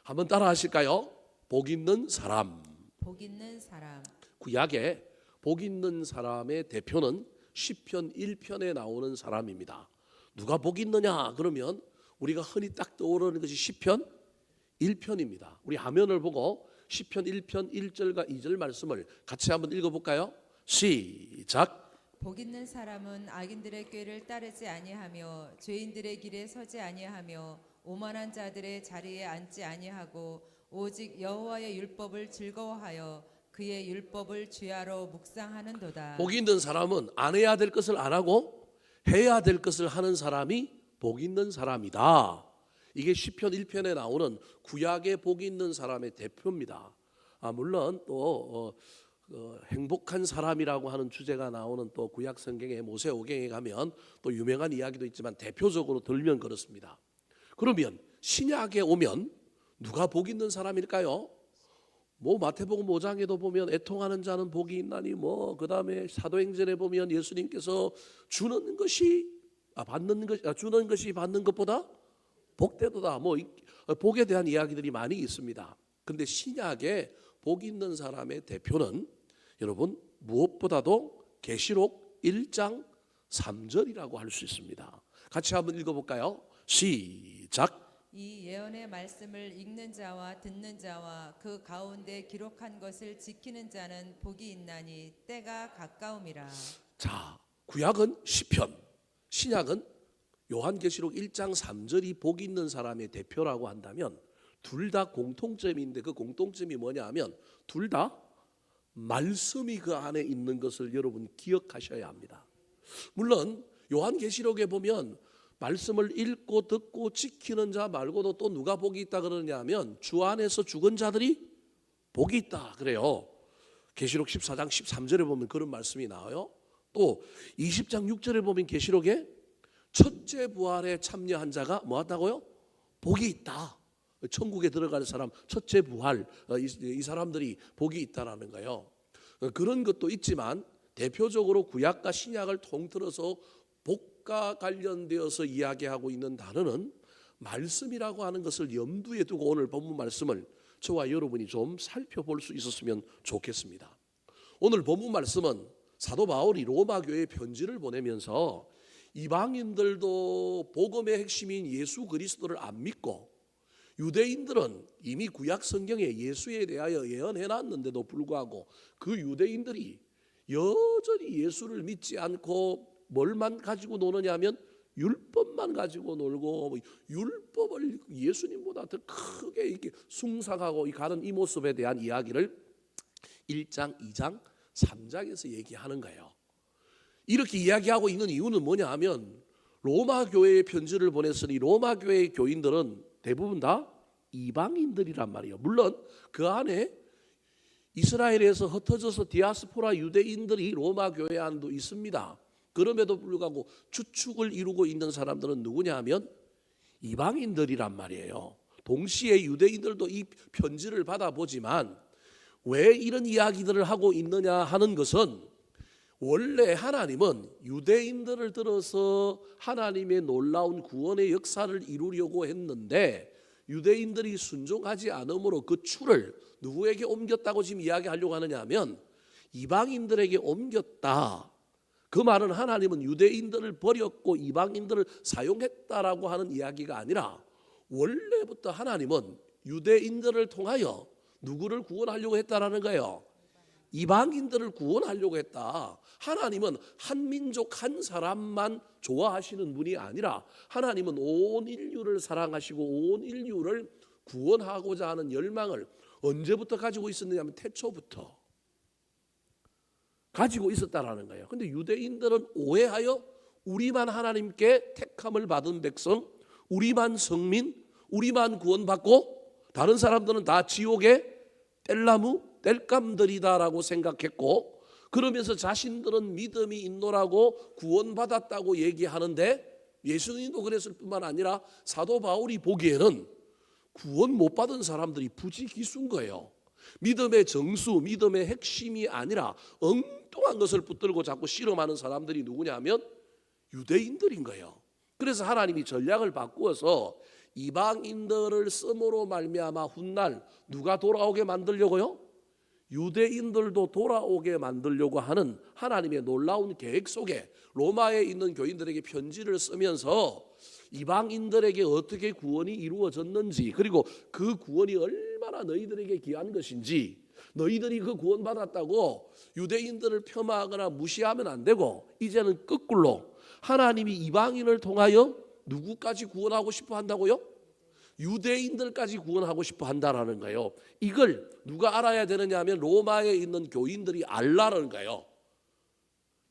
한번 따라 하실까요? 복 있는 사람. 복 있는 사람. 구약에 복 있는 사람의 대표는 시편 1편에 나오는 사람입니다. 누가 복 있느냐 그러면 우리가 흔히 딱 떠오르는 것이 시편 1편입니다. 우리 화면을 보고 시편 1편 1절과 2절 말씀을 같이 한번 읽어볼까요? 시작. 복 있는 사람은 악인들의 꾀를 따르지 아니하며 죄인들의 길에 서지 아니하며 오만한 자들의 자리에 앉지 아니하고 오직 여호와의 율법을 즐거워하여 그의 율법을 주야로 묵상하는도다. 복 있는 사람은 안 해야 될 것을 안 하고 해야 될 것을 하는 사람이 복 있는 사람이다. 이게 시편 1편에 나오는 구약의 복 있는 사람의 대표입니다. 물론 또 행복한 사람이라고 하는 주제가 나오는 또 구약 성경의 모세오경에 가면 또 유명한 이야기도 있지만 대표적으로 들면 그렇습니다. 그러면 신약에 오면 누가 복 있는 사람일까요? 마태복음 5장에도 보면 애통하는 자는 복이 있나니 그다음에 사도행전에 보면 예수님께서 주는 것이 받는 것보다 복되도다. 복에 대한 이야기들이 많이 있습니다. 그런데 신약에 복 있는 사람의 대표는 여러분 무엇보다도 계시록 1장 3절이라고 할 수 있습니다. 같이 한번 읽어볼까요? 시작. 이 예언의 말씀을 읽는 자와 듣는 자와 그 가운데 기록한 것을 지키는 자는 복이 있나니 때가 가까움이라. 자, 구약은 시편, 신약은 요한계시록 1장 3절이 복 있는 사람의 대표라고 한다면 둘 다 공통점인데 그 공통점이 뭐냐 하면 둘 다 말씀이 그 안에 있는 것을 여러분 기억하셔야 합니다. 물론 요한계시록에 보면 말씀을 읽고 듣고 지키는 자 말고도 또 누가 복이 있다 그러냐 하면 주 안에서 죽은 자들이 복이 있다 그래요. 계시록 14장 13절에 보면 그런 말씀이 나와요. 또 20장 6절에 보면 계시록에 첫째 부활에 참여한 자가 뭐하다고요? 복이 있다. 천국에 들어갈 사람 첫째 부활 이 사람들이 복이 있다라는 거예요. 그런 것도 있지만 대표적으로 구약과 신약을 통틀어서 복과 관련되어서 이야기하고 있는 단어는 말씀이라고 하는 것을 염두에 두고 오늘 본문 말씀을 저와 여러분이 좀 살펴볼 수 있었으면 좋겠습니다. 오늘 본문 말씀은 사도 바울이 로마 교회에 편지를 보내면서 이방인들도 복음의 핵심인 예수 그리스도를 안 믿고 유대인들은 이미 구약 성경에 예수에 대하여 예언해놨는데도 불구하고 그 유대인들이 여전히 예수를 믿지 않고 뭘만 가지고 노느냐 하면 율법만 가지고 놀고 율법을 예수님보다 더 크게 이렇게 숭상하고 가는 이 모습에 대한 이야기를 1장, 2장, 3장에서 얘기하는 거예요. 이렇게 이야기하고 있는 이유는 뭐냐 하면 로마 교회에 편지를 보냈으니 로마 교회의 교인들은 대부분 다 이방인들이란 말이에요. 물론 그 안에 이스라엘에서 흩어져서 디아스포라 유대인들이 로마 교회 안도 있습니다. 그럼에도 불구하고 주축을 이루고 있는 사람들은 누구냐 하면 이방인들이란 말이에요. 동시에 유대인들도 이 편지를 받아보지만 왜 이런 이야기들을 하고 있느냐 하는 것은 원래 하나님은 유대인들을 들어서 하나님의 놀라운 구원의 역사를 이루려고 했는데 유대인들이 순종하지 않으므로 그 추를 누구에게 옮겼다고 지금 이야기하려고 하느냐 하면 이방인들에게 옮겼다. 그 말은 하나님은 유대인들을 버렸고 이방인들을 사용했다라고 하는 이야기가 아니라 원래부터 하나님은 유대인들을 통하여 누구를 구원하려고 했다라는 거예요. 이방인들을 구원하려고 했다. 하나님은 한 민족 한 사람만 좋아하시는 분이 아니라 하나님은 온 인류를 사랑하시고 온 인류를 구원하고자 하는 열망을 언제부터 가지고 있었느냐 하면 태초부터 가지고 있었다라는 거예요. 근데 유대인들은 오해하여 우리만 하나님께 택함을 받은 백성, 우리만 성민, 우리만 구원받고 다른 사람들은 다 지옥의 뗄나무, 뗄감들이다라고 생각했고 그러면서 자신들은 믿음이 있노라고 구원받았다고 얘기하는데 예수님도 그랬을 뿐만 아니라 사도 바울이 보기에는 구원 못 받은 사람들이 부지기수인 거예요. 믿음의 정수, 믿음의 핵심이 아니라 엉뚱한 것을 붙들고 자꾸 씨름하는 사람들이 누구냐 하면 유대인들인 거예요. 그래서 하나님이 전략을 바꾸어서 이방인들을 씀으로 말미암아 훗날 누가 돌아오게 만들려고요? 유대인들도 돌아오게 만들려고 하는 하나님의 놀라운 계획 속에 로마에 있는 교인들에게 편지를 쓰면서 이방인들에게 어떻게 구원이 이루어졌는지, 그리고 그 구원이 얼마나 너희들에게 귀한 것인지, 너희들이 그 구원 받았다고 유대인들을 폄하하거나 무시하면 안 되고, 이제는 거꾸로 하나님이 이방인을 통하여 누구까지 구원하고 싶어 한다고요? 유대인들까지 구원하고 싶어 한다라는 거예요. 이걸 누가 알아야 되느냐 하면 로마에 있는 교인들이 알라는 거예요.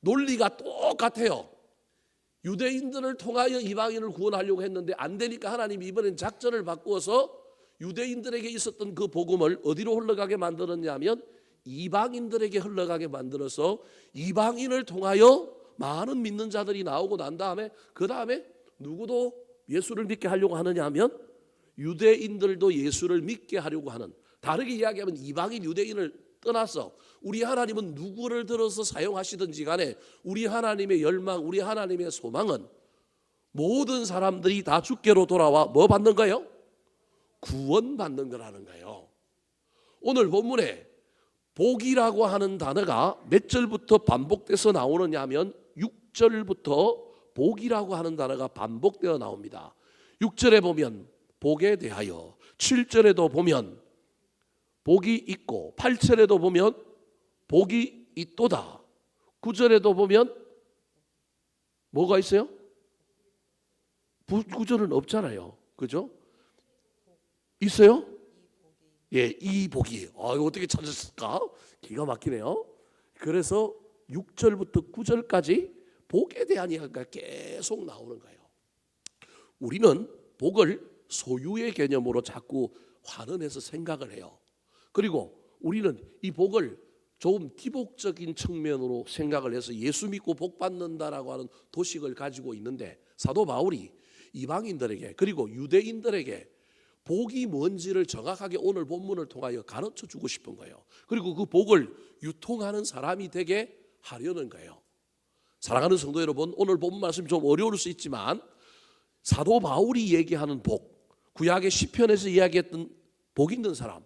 논리가 똑같아요. 유대인들을 통하여 이방인을 구원하려고 했는데 안 되니까 하나님이 이번엔 작전을 바꾸어서 유대인들에게 있었던 그 복음을 어디로 흘러가게 만들었냐면 이방인들에게 흘러가게 만들어서 이방인을 통하여 많은 믿는 자들이 나오고 난 다음에 그 다음에 누구도 예수를 믿게 하려고 하느냐 하면 유대인들도 예수를 믿게 하려고 하는, 다르게 이야기하면 이방인 유대인을 떠나서 우리 하나님은 누구를 들어서 사용하시든지 간에 우리 하나님의 열망, 우리 하나님의 소망은 모든 사람들이 다 주께로 돌아와 뭐 받는 거예요? 구원받는 거라는 거예요. 오늘 본문에 복이라고 하는 단어가 몇 절부터 반복돼서 나오느냐 하면 6절부터 복이라고 하는 단어가 반복되어 나옵니다. 6절에 보면 복에 대하여, 7절에도 보면 복이 있고, 8절에도 보면 복이 있도다, 9절에도 보면 뭐가 있어요? 9절은 없잖아요. 그죠? 있어요? 예, 이 복이. 이거 어떻게 찾았을까? 기가 막히네요. 그래서 6절부터 9절까지 복에 대한 이야기가 계속 나오는 거예요. 우리는 복을 소유의 개념으로 자꾸 환원해서 생각을 해요. 그리고 우리는 이 복을 좀 기복적인 측면으로 생각을 해서 예수 믿고 복 받는다라고 하는 도식을 가지고 있는데, 사도 바울이 이방인들에게 그리고 유대인들에게 복이 뭔지를 정확하게 오늘 본문을 통하여 가르쳐 주고 싶은 거예요. 그리고 그 복을 유통하는 사람이 되게 하려는 거예요. 사랑하는 성도 여러분, 오늘 본문 말씀이 좀 어려울 수 있지만 사도 바울이 얘기하는 복, 구약의 시편에서 이야기했던 복 있는 사람,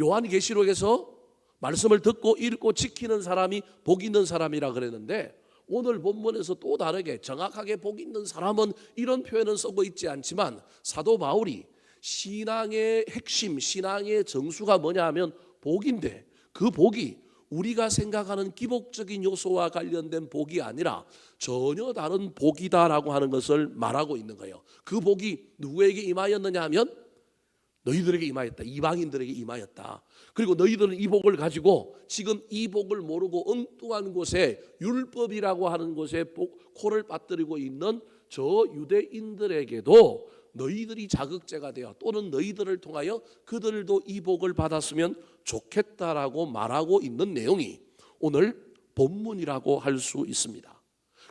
요한계시록에서 말씀을 듣고 읽고 지키는 사람이 복 있는 사람이라 그랬는데, 오늘 본문에서 또 다르게 정확하게 복 있는 사람은 이런 표현은 쓰고 있지 않지만 사도 바울이 신앙의 핵심, 신앙의 정수가 뭐냐 하면 복인데, 그 복이 우리가 생각하는 기복적인 요소와 관련된 복이 아니라 전혀 다른 복이다라고 하는 것을 말하고 있는 거예요. 그 복이 누구에게 임하였느냐 하면 너희들에게 임하였다. 이방인들에게 임하였다. 그리고 너희들은 이 복을 가지고 지금 이 복을 모르고 엉뚱한 곳에, 율법이라고 하는 곳에 코를 빠뜨리고 있는 저 유대인들에게도 너희들이 자극제가 되어, 또는 너희들을 통하여 그들도 이 복을 받았으면 좋겠다라고 말하고 있는 내용이 오늘 본문이라고 할 수 있습니다.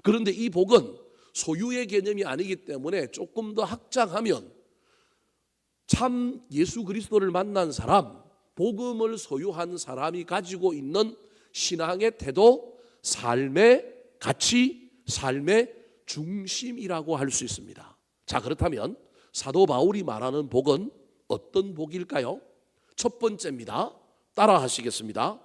그런데 이 복은 소유의 개념이 아니기 때문에 조금 더 확장하면 참 예수 그리스도를 만난 사람, 복음을 소유한 사람이 가지고 있는 신앙의 태도, 삶의 가치, 삶의 중심이라고 할 수 있습니다. 자, 그렇다면 사도 바울이 말하는 복은 어떤 복일까요? 첫 번째입니다. 따라 하시겠습니다.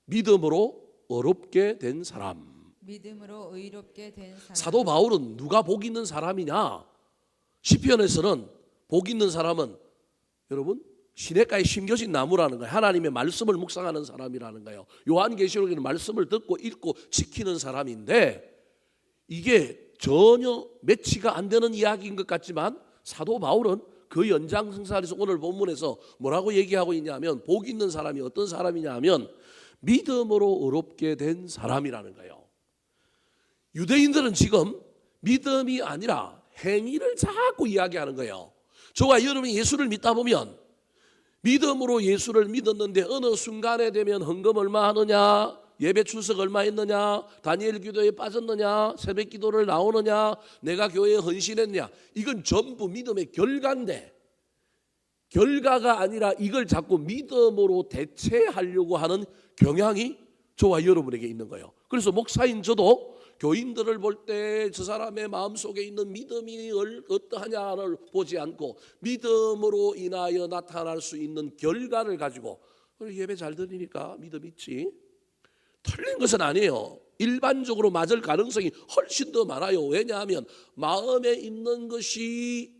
믿음으로 의롭게 된 사람. 믿음으로 의롭게 된 사람. 사도 바울은 누가 복 있는 사람이냐? 시편에서는 복 있는 사람은 여러분 시냇가에 심겨진 나무라는 거예요. 하나님의 말씀을 묵상하는 사람이라는 거예요. 요한계시록에는 말씀을 듣고 읽고 지키는 사람인데, 이게 전혀 매치가 안 되는 이야기인 것 같지만 사도 바울은 그 연장선상에서 오늘 본문에서 뭐라고 얘기하고 있냐면, 복 있는 사람이 어떤 사람이냐 하면 믿음으로 의롭게 된 사람이라는 거예요. 유대인들은 지금 믿음이 아니라 행위를 자꾸 이야기하는 거예요. 저와 여러분이 예수를 믿다 보면 믿음으로 예수를 믿었는데 어느 순간에 되면 헌금 얼마 하느냐, 예배 출석 얼마 했느냐, 다니엘 기도에 빠졌느냐, 새벽 기도를 나오느냐, 내가 교회에 헌신했느냐, 이건 전부 믿음의 결과인데, 결과가 아니라 이걸 자꾸 믿음으로 대체하려고 하는 경향이 저와 여러분에게 있는 거예요. 그래서 목사인 저도 교인들을 볼 때 저 사람의 마음속에 있는 믿음이 어떠하냐를 보지 않고 믿음으로 인하여 나타날 수 있는 결과를 가지고 예배 잘 드리니까 믿음 있지. 틀린 것은 아니에요. 일반적으로 맞을 가능성이 훨씬 더 많아요. 왜냐하면 마음에 있는 것이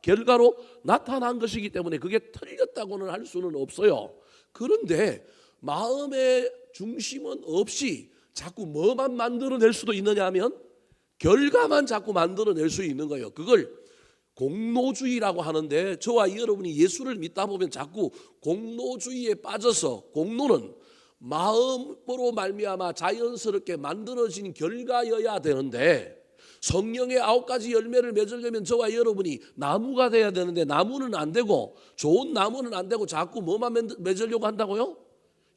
결과로 나타난 것이기 때문에 그게 틀렸다고는 할 수는 없어요. 그런데 마음의 중심은 없이 자꾸 뭐만 만들어낼 수도 있느냐 하면 결과만 자꾸 만들어낼 수 있는 거예요. 그걸 공로주의라고 하는데 저와 여러분이 예수를 믿다 보면 자꾸 공로주의에 빠져서, 공로는 마음으로 말미암아 자연스럽게 만들어진 결과여야 되는데 성령의 9가지 열매를 맺으려면 저와 여러분이 나무가 돼야 되는데 나무는 안 되고, 좋은 나무는 안 되고 자꾸 뭐만 맺으려고 한다고요?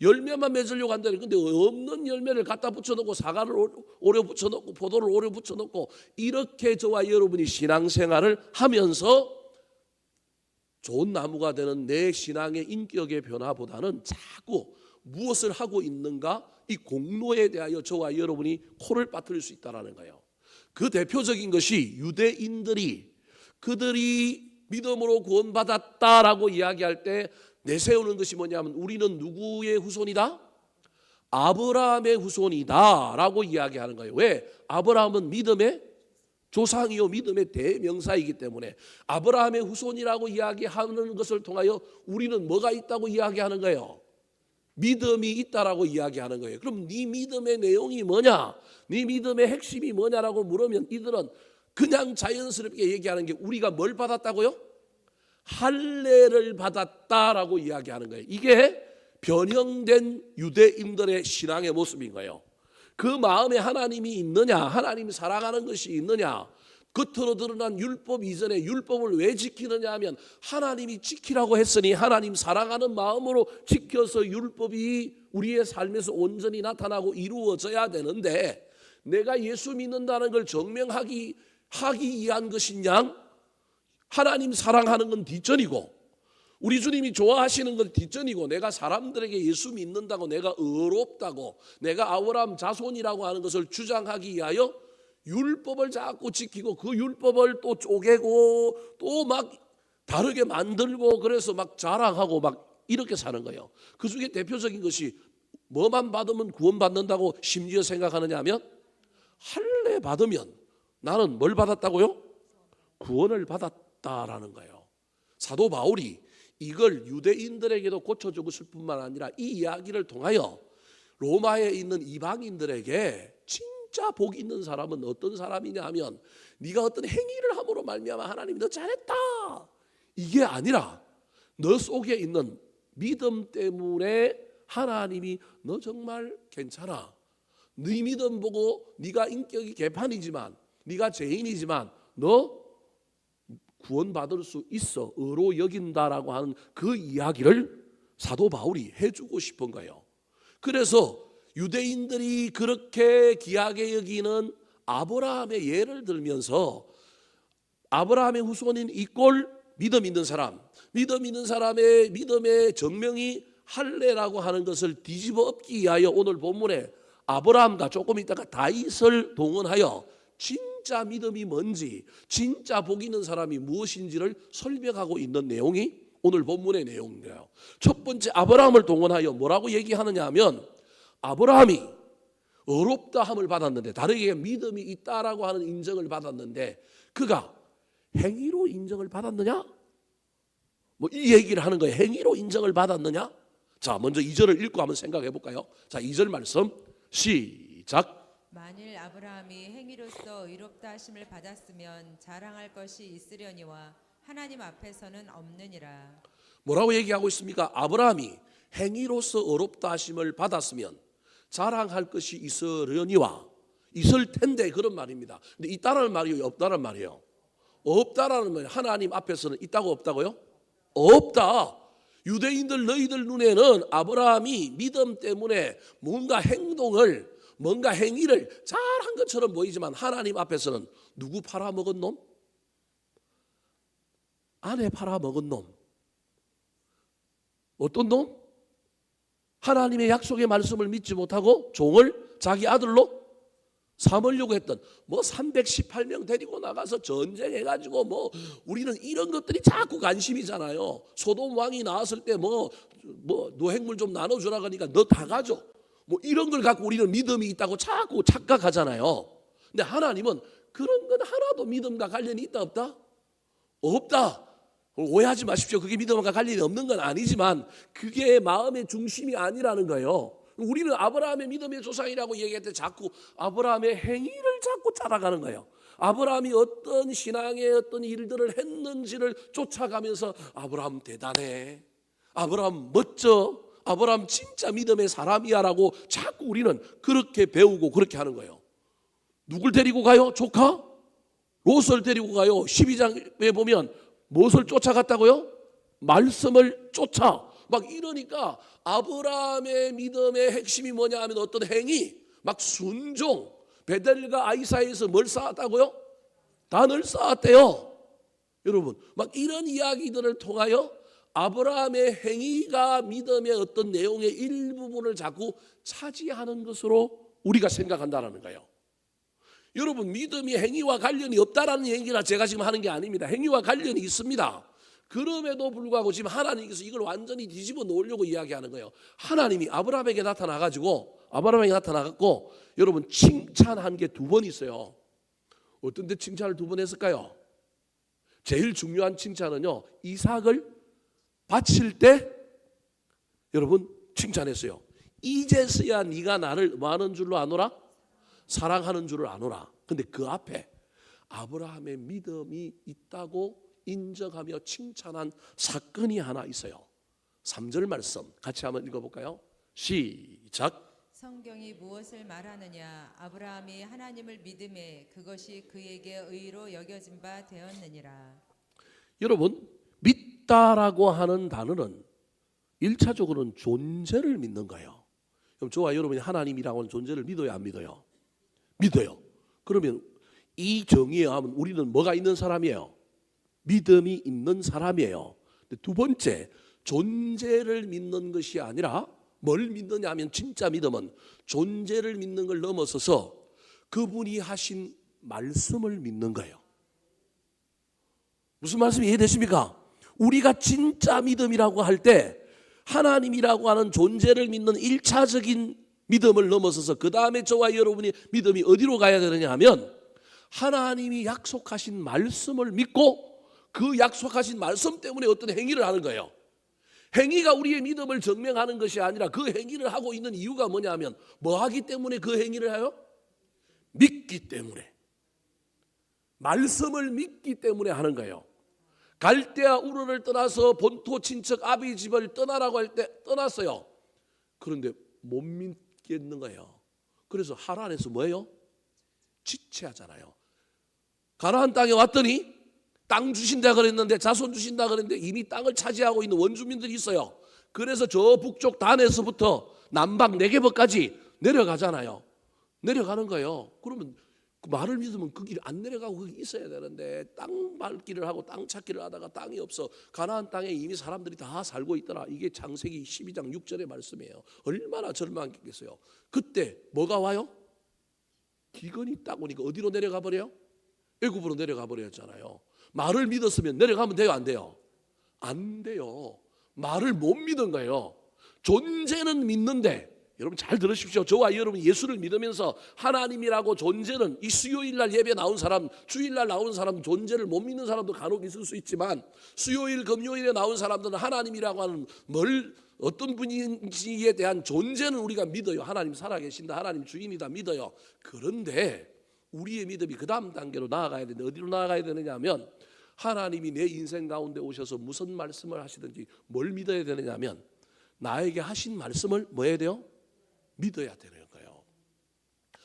열매만 맺으려고 한다니. 근데 없는 열매를 갖다 붙여놓고 사과를 오려 붙여놓고 포도를 오려 붙여놓고 이렇게 저와 여러분이 신앙생활을 하면서 좋은 나무가 되는 내 신앙의 인격의 변화보다는 자꾸 무엇을 하고 있는가, 이 공로에 대하여 저와 여러분이 코를 빠뜨릴 수 있다는 거예요. 그 대표적인 것이 유대인들이 그들이 믿음으로 구원받았다라고 이야기할 때 내세우는 것이 뭐냐면 우리는 누구의 후손이다? 아브라함의 후손이다 라고 이야기하는 거예요. 왜? 아브라함은 믿음의 조상이요 믿음의 대명사이기 때문에 아브라함의 후손이라고 이야기하는 것을 통하여 우리는 뭐가 있다고 이야기하는 거예요? 믿음이 있다라고 이야기하는 거예요. 그럼 네 믿음의 내용이 뭐냐? 네 믿음의 핵심이 뭐냐라고 물으면 이들은 그냥 자연스럽게 얘기하는 게 우리가 뭘 받았다고요? 할례를 받았다라고 이야기하는 거예요. 이게 변형된 유대인들의 신앙의 모습인 거예요. 그 마음에 하나님이 있느냐, 하나님이 사랑하는 것이 있느냐, 겉으로 드러난 율법 이전에 율법을 왜 지키느냐 하면 하나님이 지키라고 했으니 하나님 사랑하는 마음으로 지켜서 율법이 우리의 삶에서 온전히 나타나고 이루어져야 되는데 내가 예수 믿는다는 걸 증명하기 위한 것이냐, 하나님 사랑하는 건 뒷전이고 우리 주님이 좋아하시는 건 뒷전이고 내가 사람들에게 예수 믿는다고 내가 의롭다고 내가 아브라함 자손이라고 하는 것을 주장하기 위하여 율법을 자꾸 지키고 그 율법을 또 쪼개고 또 막 다르게 만들고 그래서 막 자랑하고 막 이렇게 사는 거예요. 그 중에 대표적인 것이 뭐만 받으면 구원받는다고 심지어 생각하느냐 하면 할례 받으면 나는 뭘 받았다고요? 구원을 받았다라는 거예요. 사도 바울이 이걸 유대인들에게도 고쳐주고 싶을 뿐만 아니라 이 이야기를 통하여 로마에 있는 이방인들에게 진짜 복 있는 사람은 어떤 사람이냐 하면 네가 어떤 행위를 함으로 말미암아 하나님이 너 잘했다 이게 아니라 너 속에 있는 믿음 때문에 하나님이 너 정말 괜찮아, 네 믿음 보고 네가 인격이 개판이지만 네가 죄인이지만 너 구원받을 수 있어 의로 여긴다라고 하는 그 이야기를 사도 바울이 해주고 싶은 거예요. 그래서 유대인들이 그렇게 귀하게 여기는 아브라함의 예를 들면서 아브라함의 후손인 이꼴 믿음 있는 사람, 믿음 있는 사람의 믿음의 정명이 할례라고 하는 것을 뒤집어 엎기 위하여 오늘 본문에 아브라함과 조금 있다가 다윗을 동원하여 진짜 믿음이 뭔지, 진짜 복 있는 사람이 무엇인지를 설명하고 있는 내용이 오늘 본문의 내용이에요. 첫 번째 아브라함을 동원하여 뭐라고 얘기하느냐 하면 아브라함이 의롭다 함을 받았는데, 다르게 믿음이 있다라고 하는 인정을 받았는데 그가 행위로 인정을 받았느냐? 뭐 이 얘기를 하는 거예요. 행위로 인정을 받았느냐? 자, 먼저 2절을 읽고 한번 생각해 볼까요? 자, 2절 말씀 시작. 만일 아브라함이 행위로서 의롭다 하심을 받았으면 자랑할 것이 있으려니와 하나님 앞에서는 없느니라. 뭐라고 얘기하고 있습니까? 아브라함이 행위로서 의롭다 하심을 받았으면 자랑할 것이 있으려니와, 있을 텐데 그런 말입니다. 근데 있다라는 말이에요, 없다라는 말이에요? 없다라는 말이에요. 하나님 앞에서는 있다고 없다고요? 없다. 유대인들 너희들 눈에는 아브라함이 믿음 때문에 뭔가 행위를 잘한 것처럼 보이지만 하나님 앞에서는 누구 팔아먹은 놈? 아내 팔아먹은 놈. 어떤 놈? 하나님의 약속의 말씀을 믿지 못하고 종을 자기 아들로 삼으려고 했던 뭐 318명 데리고 나가서 전쟁해가지고 뭐 우리는 이런 것들이 자꾸 관심이잖아요. 소돔 왕이 나왔을 때 뭐 노획물 좀 나눠주라 하니까 너 다 가져. 뭐 이런 걸 갖고 우리는 믿음이 있다고 자꾸 착각하잖아요. 근데 하나님은 그런 건 하나도 믿음과 관련이 있다 없다? 없다. 오해하지 마십시오. 그게 믿음과 관련이 없는 건 아니지만 그게 마음의 중심이 아니라는 거예요. 우리는 아브라함의 믿음의 조상이라고 얘기할 때 자꾸 아브라함의 행위를 자꾸 따라가는 거예요. 아브라함이 어떤 신앙의 어떤 일들을 했는지를 쫓아가면서 아브라함 대단해, 아브라함 멋져, 아브라함 진짜 믿음의 사람이야 라고 자꾸 우리는 그렇게 배우고 그렇게 하는 거예요. 누굴 데리고 가요? 조카? 롯을 데리고 가요. 12장에 보면 무엇을 쫓아갔다고요? 말씀을 쫓아. 막 이러니까 아브라함의 믿음의 핵심이 뭐냐 하면 어떤 행위, 막 순종. 베델과 아이 사이에서 뭘 쌓았다고요? 단을 쌓았대요. 여러분, 막 이런 이야기들을 통하여 아브라함의 행위가 믿음의 어떤 내용의 일부분을 자꾸 차지하는 것으로 우리가 생각한다는 거예요. 여러분, 믿음이 행위와 관련이 없다라는 얘기라 제가 지금 하는 게 아닙니다. 행위와 관련이 있습니다. 그럼에도 불구하고 지금 하나님께서 이걸 완전히 뒤집어 놓으려고 이야기하는 거예요. 하나님이 아브라함에게 나타나갖고 여러분 칭찬한 게 2번 있어요. 어떤 데 칭찬을 2번 했을까요? 제일 중요한 칭찬은요, 이삭을 바칠 때 여러분 칭찬했어요. 이제서야 네가 나를 뭐 하는 줄로 아노라? 사랑하는 줄을 아노라. 근데 그 앞에 아브라함의 믿음이 있다고 인정하며 칭찬한 사건이 하나 있어요. 3절 말씀 같이 한번 읽어볼까요? 시작. 성경이 무엇을 말하느냐? 아브라함이 하나님을 믿음에 그것이 그에게 의로 여겨진 바 되었느니라. 여러분, 믿다라고 하는 단어는 1차적으로는 존재를 믿는 거예요. 그럼 저와 여러분이 하나님이라고 하는 존재를 믿어요, 안 믿어요? 믿어요. 그러면 이 정의에 하면 우리는 뭐가 있는 사람이에요? 믿음이 있는 사람이에요. 근데 2번째, 존재를 믿는 것이 아니라 뭘 믿느냐 하면 진짜 믿음은 존재를 믿는 걸 넘어서서 그분이 하신 말씀을 믿는 거예요. 무슨 말씀이 이해되십니까? 우리가 진짜 믿음이라고 할 때 하나님이라고 하는 존재를 믿는 1차적인 믿음을 넘어서서 그 다음에 저와 여러분이 믿음이 어디로 가야 되느냐 하면 하나님이 약속하신 말씀을 믿고 그 약속하신 말씀 때문에 어떤 행위를 하는 거예요. 행위가 우리의 믿음을 증명하는 것이 아니라 그 행위를 하고 있는 이유가 뭐냐 하면 뭐 하기 때문에 그 행위를 해요? 믿기 때문에. 말씀을 믿기 때문에 하는 거예요. 갈대아 우르를 떠나서 본토 친척 아비 집을 떠나라고 할 때 떠났어요. 그런데 못 믿겠는 거예요. 그래서 하란에서 뭐예요? 지체하잖아요. 가나안 땅에 왔더니 땅 주신다 그랬는데, 자손 주신다 그랬는데 이미 땅을 차지하고 있는 원주민들이 있어요. 그래서 저 북쪽 단에서부터 남방 네게버까지 내려가잖아요. 내려가는 거예요. 그러면 그 말을 믿으면 그 길 안 내려가고 거기 있어야 되는데 땅 밟기를 하고 땅 찾기를 하다가 땅이 없어. 가나안 땅에 이미 사람들이 다 살고 있더라. 이게 창세기 12장 6절의 말씀이에요. 얼마나 절망했겠어요. 그때 뭐가 와요? 기근이 딱 오니까 어디로 내려가 버려요? 애굽으로 내려가 버렸잖아요. 말을 믿었으면 내려가면 돼요, 안 돼요? 안 돼요. 말을 못 믿은 거예요. 존재는 믿는데, 여러분 잘 들으십시오. 저와 여러분 예수를 믿으면서 하나님이라고 존재는, 이 수요일날 예배 나온 사람, 주일날 나온 사람, 존재를 못 믿는 사람도 간혹 있을 수 있지만, 수요일 금요일에 나온 사람들은 하나님이라고 하는 어떤 분인지에 대한 존재는 우리가 믿어요. 하나님 살아계신다, 하나님 주인이다 믿어요. 그런데 우리의 믿음이 그 다음 단계로 나아가야 되는데 어디로 나아가야 되느냐 하면, 하나님이 내 인생 가운데 오셔서 무슨 말씀을 하시든지 뭘 믿어야 되느냐 하면 나에게 하신 말씀을 뭐 해야 돼요? 믿어야 되는 거예요.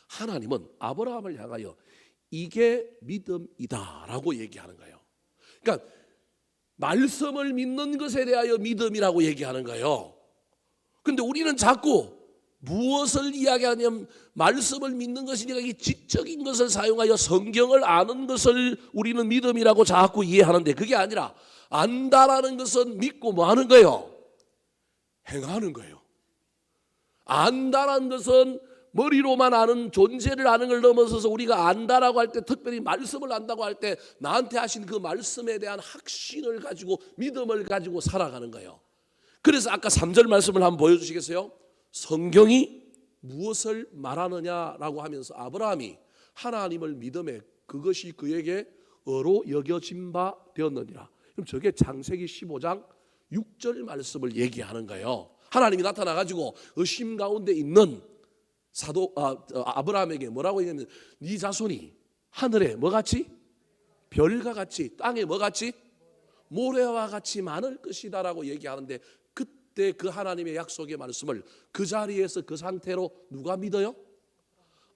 하나님은 아브라함을 향하여 이게 믿음이다라고 얘기하는 거예요. 그러니까 말씀을 믿는 것에 대하여 믿음이라고 얘기하는 거예요. 그런데 우리는 자꾸 무엇을 이야기하냐면 말씀을 믿는 것이니까 이 지적인 것을 사용하여 성경을 아는 것을 우리는 믿음이라고 자꾸 이해하는데, 그게 아니라 안다라는 것은 믿고 뭐 하는 거예요? 행하는 거예요. 안다라는 것은 머리로만 아는 존재를 아는 걸 넘어서서 우리가 안다라고 할 때, 특별히 말씀을 안다고 할 때 나한테 하신 그 말씀에 대한 확신을 가지고 믿음을 가지고 살아가는 거예요. 그래서 아까 3절 말씀을 한번 보여주시겠어요? 성경이 무엇을 말하느냐라고 하면서 아브라함이 하나님을 믿음에 그것이 그에게 의로 여겨진 바 되었느니라. 그럼 저게 창세기 15장 6절 말씀을 얘기하는 거예요. 하나님이 나타나 가지고 의심 가운데 있는 아브라함에게 뭐라고 얘기하면 네 자손이 하늘에 뭐같이? 별과 같이, 땅에 뭐같이? 모래와 같이 많을 것이다라고 얘기하는데, 그때 그 하나님의 약속의 말씀을 그 자리에서 그 상태로 누가 믿어요?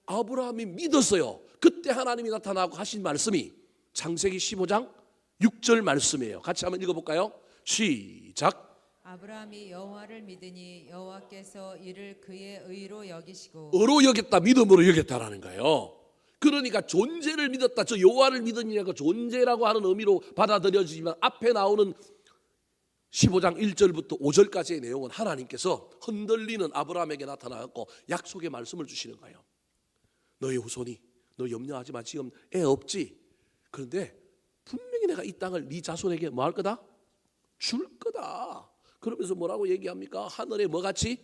아브라함이 믿었어요. 그때 하나님이 나타나고 하신 말씀이 창세기 15장 6절 말씀이에요. 같이 한번 읽어볼까요? 시작. 아브라함이 여호와를 믿으니 여호와께서 이를 그의 의로 여기시고. 의로 여겼다, 믿음으로 여겼다라는 거예요. 그러니까 존재를 믿었다. 저 여호와를 믿으니까 존재라고 하는 의미로 받아들여지지만 앞에 나오는 15장 1절부터 5절까지의 내용은 하나님께서 흔들리는 아브라함에게 나타나고 약속의 말씀을 주시는 거예요. 너의 후손이, 너 염려하지 마. 지금 애 없지? 그런데 분명히 내가 이 땅을 네 자손에게 뭐 할 거다? 줄 거다. 그러면서 뭐라고 얘기합니까? 하늘에 뭐같이?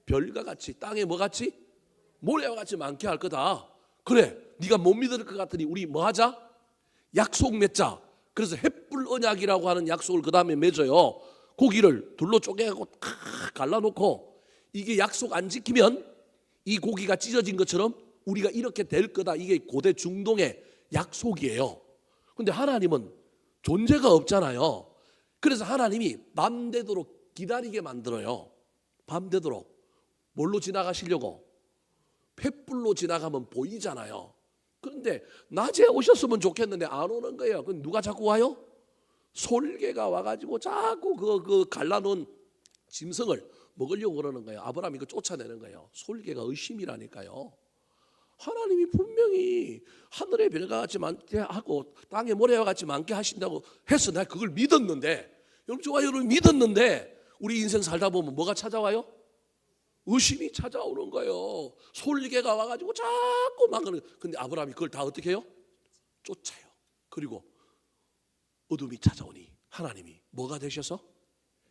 별과 같이, 땅에 뭐같이? 모래와 같이 많게 할 거다. 그래, 네가 못 믿을 것 같으니 우리 뭐 하자? 약속 맺자. 그래서 햇불 언약이라고 하는 약속을 그 다음에 맺어요. 고기를 둘로 쪼개고 탁 갈라놓고, 이게 약속 안 지키면 이 고기가 찢어진 것처럼 우리가 이렇게 될 거다. 이게 고대 중동의 약속이에요. 근데 하나님은 존재가 없잖아요. 그래서 하나님이 밤되도록 기다리게 만들어요. 밤되도록. 뭘로 지나가시려고? 횃불로 지나가면 보이잖아요. 그런데 낮에 오셨으면 좋겠는데 안 오는 거예요. 그럼 누가 자꾸 와요? 솔개가 와가지고 자꾸 그 갈라놓은 짐승을 먹으려고 그러는 거예요. 아브라함이 그 쫓아내는 거예요. 솔개가 의심이라니까요. 하나님이 분명히 하늘의 별과 같이 많게 하고 땅의 모래와 같이 많게 하신다고 해서 내가 그걸 믿었는데, 여러분 좋아요, 여러분 믿었는데 우리 인생 살다 보면 뭐가 찾아와요? 의심이 찾아오는 거예요. 솔개가 와가지고 자꾸 막 그러는. 근데 아브라함이 그걸 다 어떻게 해요? 쫓아요. 그리고 어둠이 찾아오니 하나님이 뭐가 되셔서?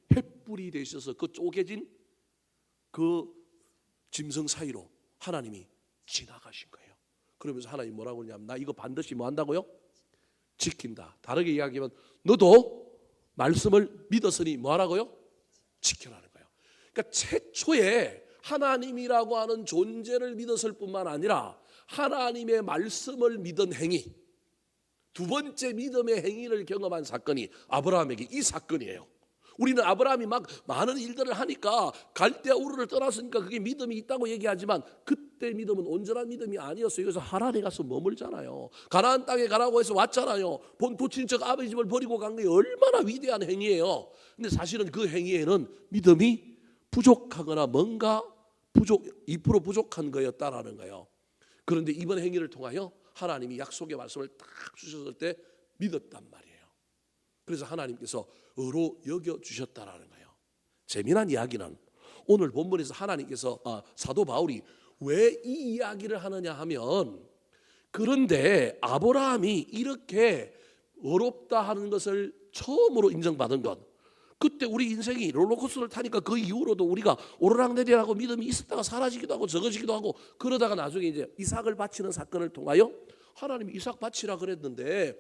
횃불이 되셔서 그 쪼개진 그 짐승 사이로 하나님이 지나가신 거예요. 그러면서 하나님 뭐라고 하냐면, 나 이거 반드시 뭐 한다고요? 지킨다. 다르게 이야기하면 너도 말씀을 믿었으니 뭐 하라고요? 지켜라는 거예요. 그러니까 최초에 하나님이라고 하는 존재를 믿었을 뿐만 아니라 하나님의 말씀을 믿은 행위, 두 번째 믿음의 행위를 경험한 사건이 아브라함에게 이 사건이에요. 우리는 아브라함이 막 많은 일들을 하니까 갈대아 우르를 떠났으니까 그게 믿음이 있다고 얘기하지만, 그때 믿음은 온전한 믿음이 아니었어요. 그래서 하란에 가서 머물잖아요. 가나안 땅에 가라고 해서 왔잖아요. 본토 친척 아버지 집을 버리고 간 게 얼마나 위대한 행위예요. 근데 사실은 그 행위에는 믿음이 부족하거나 뭔가 2% 부족한 거였다라는 거예요. 그런데 이번 행위를 통하여 하나님이 약속의 말씀을 딱 주셨을 때 믿었단 말이에요. 그래서 하나님께서 의로 여겨주셨다라는 거예요. 재미난 이야기는 오늘 본문에서 하나님께서 사도 바울이 왜 이 이야기를 하느냐 하면, 그런데 아브라함이 이렇게 어렵다 하는 것을 처음으로 인정받은 것, 그때 우리 인생이 롤러코스터를 타니까 그 이후로도 우리가 오르락내리락하고 믿음이 있었다가 사라지기도 하고 적어지기도 하고, 그러다가 나중에 이제 이삭을 바치는 사건을 통하여 하나님이 이삭 바치라 그랬는데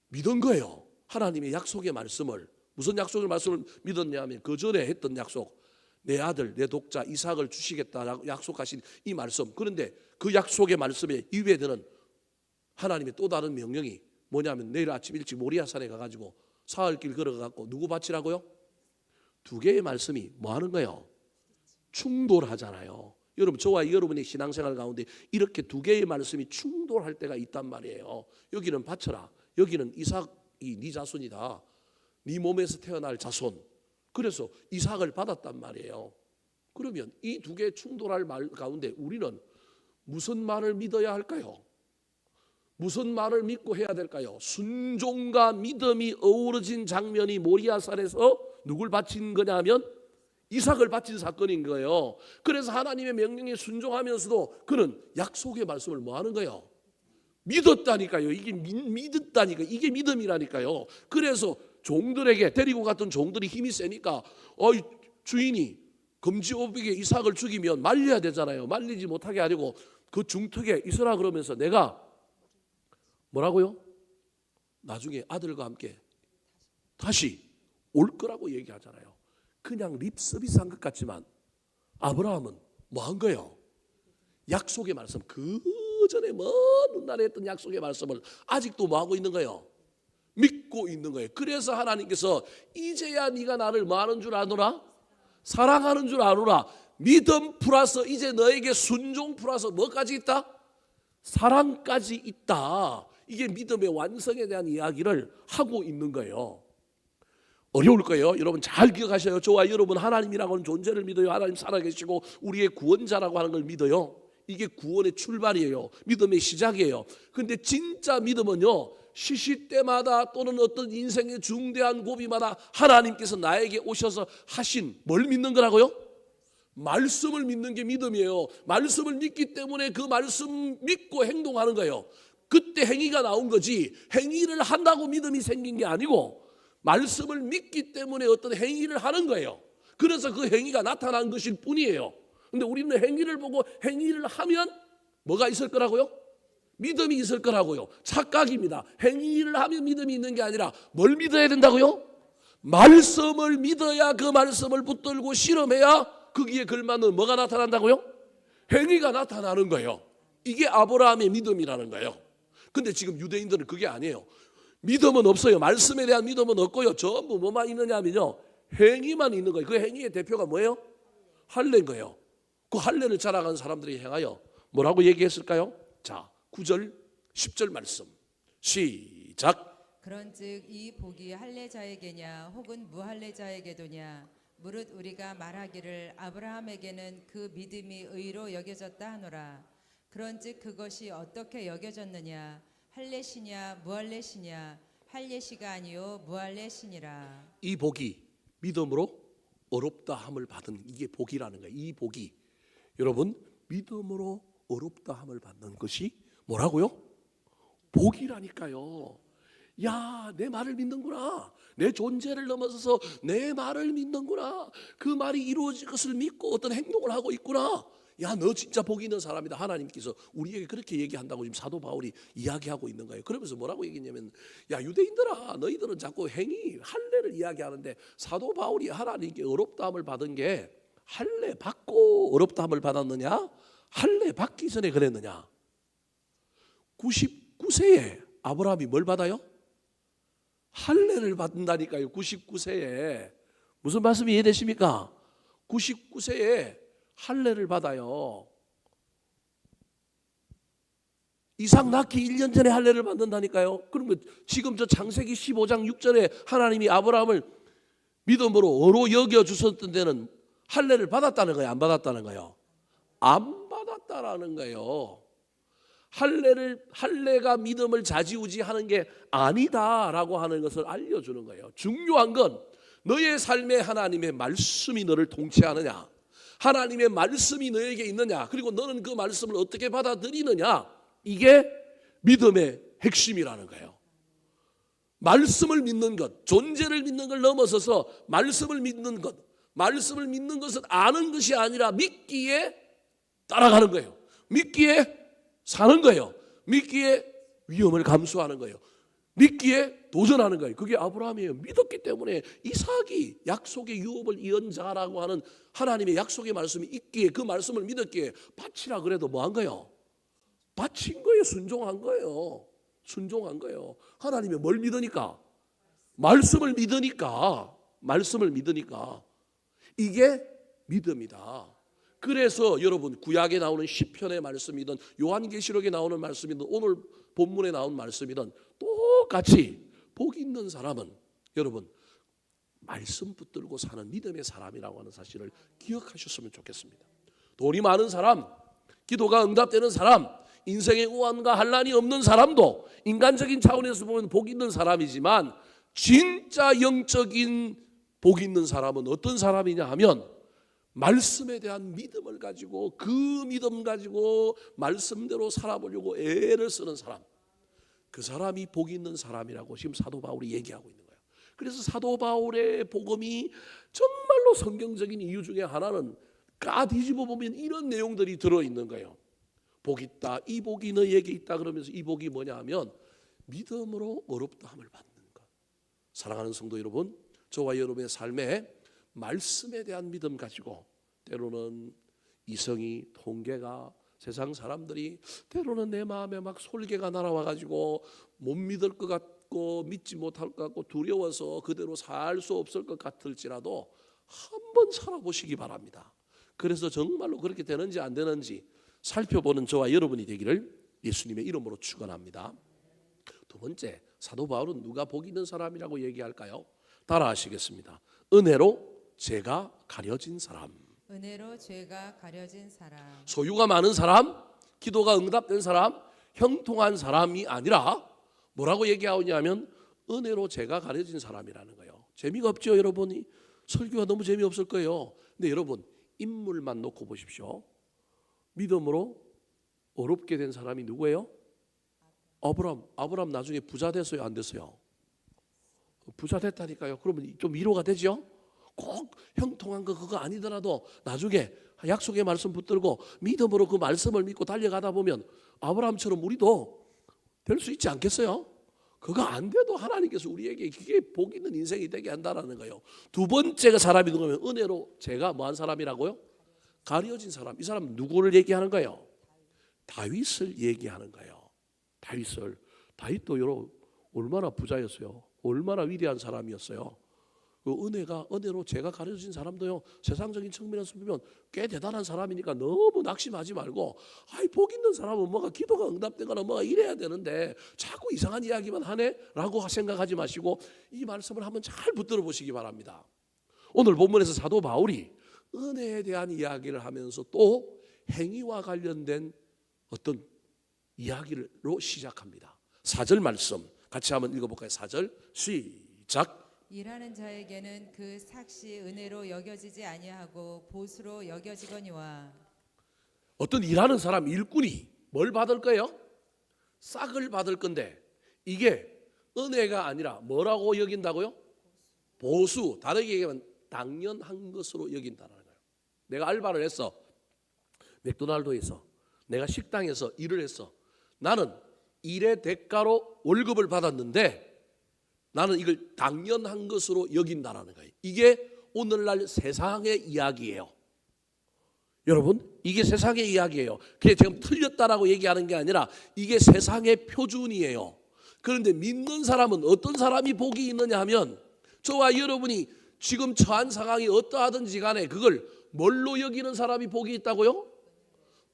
믿은 거예요. 하나님의 약속의 말씀을. 무슨 약속의 말씀을 믿었냐 하면 그 전에 했던 약속, 내 아들 내 독자 이삭을 주시겠다라고 약속하신 이 말씀. 그런데 그 약속의 말씀에 이외에는 하나님의 또 다른 명령이 뭐냐면, 내일 아침 일찍 모리아산에 가가지고 사흘길 걸어가고 누구 바치라고요? 두 개의 말씀이 뭐 하는 거예요? 충돌하잖아요. 여러분, 저와 여러분의 신앙생활 가운데 이렇게 두 개의 말씀이 충돌할 때가 있단 말이에요. 여기는 바쳐라, 여기는 이삭이 네 자손이다, 네 몸에서 태어날 자손. 그래서 이삭을 받았단 말이에요. 그러면 이 두 개의 충돌할 말 가운데 우리는 무슨 말을 믿어야 할까요? 무슨 말을 믿고 해야 될까요? 순종과 믿음이 어우러진 장면이 모리아산에서 누굴 바친 거냐면 이삭을 바친 사건인 거예요. 그래서 하나님의 명령에 순종하면서도 그는 약속의 말씀을 뭐 하는 거예요? 믿었다니까요. 이게 믿었다니까. 이게 믿음이라니까요. 그래서 종들에게 데리고 갔던 종들이 힘이 세니까 주인이 금지오빅에 이삭을 죽이면 말려야 되잖아요. 말리지 못하게 하려고 그 중턱에 있으라 그러면서 내가 뭐라고요? 나중에 아들과 함께 다시 올 거라고 얘기하잖아요. 그냥 립서비스한 것 같지만 아브라함은 뭐 한 거예요? 약속의 말씀, 그 전에 먼 훗날에 했던 약속의 말씀을 아직도 뭐 하고 있는 거예요? 믿고 있는 거예요. 그래서 하나님께서 이제야 네가 나를 뭐 하는 줄 아노라? 사랑하는 줄 아노라. 믿음 플러스 이제 너에게 순종 플러스 뭐까지 있다? 사랑까지 있다. 이게 믿음의 완성에 대한 이야기를 하고 있는 거예요. 어려울 거예요. 여러분 잘 기억하셔요. 저와 여러분 하나님이라고 하는 존재를 믿어요. 하나님 살아계시고 우리의 구원자라고 하는 걸 믿어요. 이게 구원의 출발이에요. 믿음의 시작이에요. 그런데 진짜 믿음은요, 시시때마다 또는 어떤 인생의 중대한 고비마다 하나님께서 나에게 오셔서 하신 뭘 믿는 거라고요? 말씀을 믿는 게 믿음이에요. 말씀을 믿기 때문에 그 말씀 믿고 행동하는 거예요. 그때 행위가 나온 거지 행위를 한다고 믿음이 생긴 게 아니고 말씀을 믿기 때문에 어떤 행위를 하는 거예요. 그래서 그 행위가 나타난 것일 뿐이에요. 근데 우리는 행위를 보고 행위를 하면 뭐가 있을 거라고요? 믿음이 있을 거라고요. 착각입니다. 행위를 하면 믿음이 있는 게 아니라 뭘 믿어야 된다고요? 말씀을 믿어야 그 말씀을 붙들고 실험해야 거기에 걸맞는 뭐가 나타난다고요? 행위가 나타나는 거예요. 이게 아브라함의 믿음이라는 거예요. 근데 지금 유대인들은 그게 아니에요. 믿음은 없어요. 말씀에 대한 믿음은 없고요. 전부 뭐만 있느냐 하면요, 행위만 있는 거예요. 그 행위의 대표가 뭐예요? 할례인 거예요. 그 할례를 자랑하는 사람들이 행하여 뭐라고 얘기했을까요? 자, 9절 10절 말씀 시작. 그런즉 이 복이 할례자에게냐 혹은 무할례자에게도냐 무릇 우리가 말하기를 아브라함에게는 그 믿음이 의로 여겨졌다 하노라. 그런즉 그것이 어떻게 여겨졌느냐 할례시냐 무할례시냐 할례시가 아니요 무할례시니라. 이 복이 믿음으로 어렵다 함을 받은 이게 복이라는 거예요. 이 복이 여러분 믿음으로 어렵다 함을 받는 것이 뭐라고요? 복이라니까요. 야, 내 말을 믿는구나. 내 존재를 넘어서서 내 말을 믿는구나. 그 말이 이루어질 것을 믿고 어떤 행동을 하고 있구나. 야, 너 진짜 복 있는 사람이다. 하나님께서 우리에게 그렇게 얘기한다고 지금 사도 바울이 이야기하고 있는 거예요. 그러면서 뭐라고 얘기했냐면, 야, 유대인들아, 너희들은 자꾸 행위, 할례를 이야기하는데 사도 바울이 하나님께 어렵다함을 받은 게 할례 받고 어렵다함을 받았느냐? 할례 받기 전에 그랬느냐? 99세에 아브라함이 뭘 받아요? 할례를 받는다니까요. 99세에. 무슨 말씀이 이해되십니까? 99세에 할례를 받아요. 이삭 낳기 1년 전에 할례를 받는다니까요. 그러면 지금 저 창세기 15장 6절에 하나님이 아브라함을 믿음으로 어로 여겨 주셨던 데는 할례를 받았다는 거예요? 안 받았다는 거예요? 안 받았다라는 거예요. 할례가 믿음을 좌지우지하는 게 아니다라고 하는 것을 알려주는 거예요. 중요한 건 너의 삶에 하나님의 말씀이 너를 통치하느냐, 하나님의 말씀이 너에게 있느냐, 그리고 너는 그 말씀을 어떻게 받아들이느냐, 이게 믿음의 핵심이라는 거예요. 말씀을 믿는 것, 존재를 믿는 걸 넘어서서 말씀을 믿는 것, 말씀을 믿는 것은 아는 것이 아니라 믿기에 따라가는 거예요. 믿기에 사는 거예요. 믿기에 위험을 감수하는 거예요. 믿기에 도전하는 거예요. 그게 아브라함이에요. 믿었기 때문에 이삭이 약속의 유업을 이은 자라고 하는 하나님의 약속의 말씀이 있기에 그 말씀을 믿었기에 바치라 그래도 뭐 한 거예요? 바친 거예요. 순종한 거예요. 순종한 거예요. 하나님의 뭘 믿으니까? 말씀을 믿으니까. 말씀을 믿으니까. 이게 믿음이다. 그래서 여러분 구약에 나오는 시편의 말씀이든 요한계시록에 나오는 말씀이든 오늘 본문에 나온 말씀이든 똑같이 복 있는 사람은 여러분 말씀 붙들고 사는 믿음의 사람이라고 하는 사실을 기억하셨으면 좋겠습니다. 돈이 많은 사람, 기도가 응답되는 사람, 인생의 우환과 한란이 없는 사람도 인간적인 차원에서 보면 복 있는 사람이지만 진짜 영적인 복 있는 사람은 어떤 사람이냐 하면 말씀에 대한 믿음을 가지고 그 믿음 가지고 말씀대로 살아보려고 애를 쓰는 사람, 그 사람이 복이 있는 사람이라고 지금 사도 바울이 얘기하고 있는 거예요. 그래서 사도 바울의 복음이 정말로 성경적인 이유 중에 하나는 까 뒤집어 보면 이런 내용들이 들어있는 거예요. 복 있다, 이 복이 너에게 있다 그러면서 이 복이 뭐냐 하면 믿음으로 어렵다함을 받는 것. 사랑하는 성도 여러분, 저와 여러분의 삶에 말씀에 대한 믿음 가지고 때로는 이성이, 통계가, 세상 사람들이 때로는 내 마음에 막 솔개가 날아와 가지고 못 믿을 것 같고 믿지 못할 것 같고 두려워서 그대로 살 수 없을 것 같을지라도 한번 살아보시기 바랍니다. 그래서 정말로 그렇게 되는지 안 되는지 살펴보는 저와 여러분이 되기를 예수님의 이름으로 축원합니다. 두 번째, 사도 바울은 누가 복 있는 사람이라고 얘기할까요? 따라 하시겠습니다. 은혜로 죄가 가려진 사람. 은혜로 죄가 가려진 사람. 소유가 많은 사람, 기도가 응답된 사람, 형통한 사람이 아니라 뭐라고 얘기하냐면 은혜로 죄가 가려진 사람이라는 거예요. 재미가 없죠, 여러분이? 설교가 너무 재미없을 거예요. 근데 여러분, 인물만 놓고 보십시오. 믿음으로 어렵게 된 사람이 누구예요? 아브람 나중에 부자 됐어요, 안 됐어요? 부자 됐다니까요. 그러면 좀 위로가 되죠? 꼭 형통한 거 그거 아니더라도 나중에 약속의 말씀 붙들고 믿음으로 그 말씀을 믿고 달려가다 보면 아브라함처럼 우리도 될 수 있지 않겠어요? 그거 안 돼도 하나님께서 우리에게 그게 복 있는 인생이 되게 한다는 거예요. 두 번째가 사람이 누구면 은혜로 제가 뭐한 사람이라고요? 가려진 사람. 이 사람 누구를 얘기하는 거예요? 다윗을 얘기하는 거예요. 다윗도 여러분 얼마나 부자였어요. 얼마나 위대한 사람이었어요. 그 은혜로 죄가 가려진 사람도요, 세상적인 측면에서 보면 꽤 대단한 사람이니까 너무 낙심하지 말고, 복 있는 사람은 뭐가 기도가 응답되거나 뭐가 이래야 되는데 자꾸 이상한 이야기만 하네? 라고 생각하지 마시고 이 말씀을 한번 잘 붙들어 보시기 바랍니다. 오늘 본문에서 사도 바울이 은혜에 대한 이야기를 하면서 또 행위와 관련된 어떤 이야기로 시작합니다. 4절 말씀 같이 한번 읽어볼까요? 4절 시작. 일하는 자에게는 그 삭시 은혜로 여겨지지 아니하고 보수로 여겨지거니와. 어떤 일하는 사람, 일꾼이 뭘 받을 거예요? 싹을 받을 건데 이게 은혜가 아니라 뭐라고 여긴다고요? 보수, 다르게 얘기하면 당연한 것으로 여긴다는 거예요. 내가 알바를 했어. 맥도날드에서, 내가 식당에서 일을 했어. 나는 일의 대가로 월급을 받았는데 나는 이걸 당연한 것으로 여긴다라는 거예요. 이게 오늘날 세상의 이야기예요. 여러분, 이게 세상의 이야기예요. 그게 지금 틀렸다라고 얘기하는 게 아니라 이게 세상의 표준이에요. 그런데 믿는 사람은 어떤 사람이 복이 있느냐 하면 저와 여러분이 지금 처한 상황이 어떠하든지 간에 그걸 뭘로 여기는 사람이 복이 있다고요?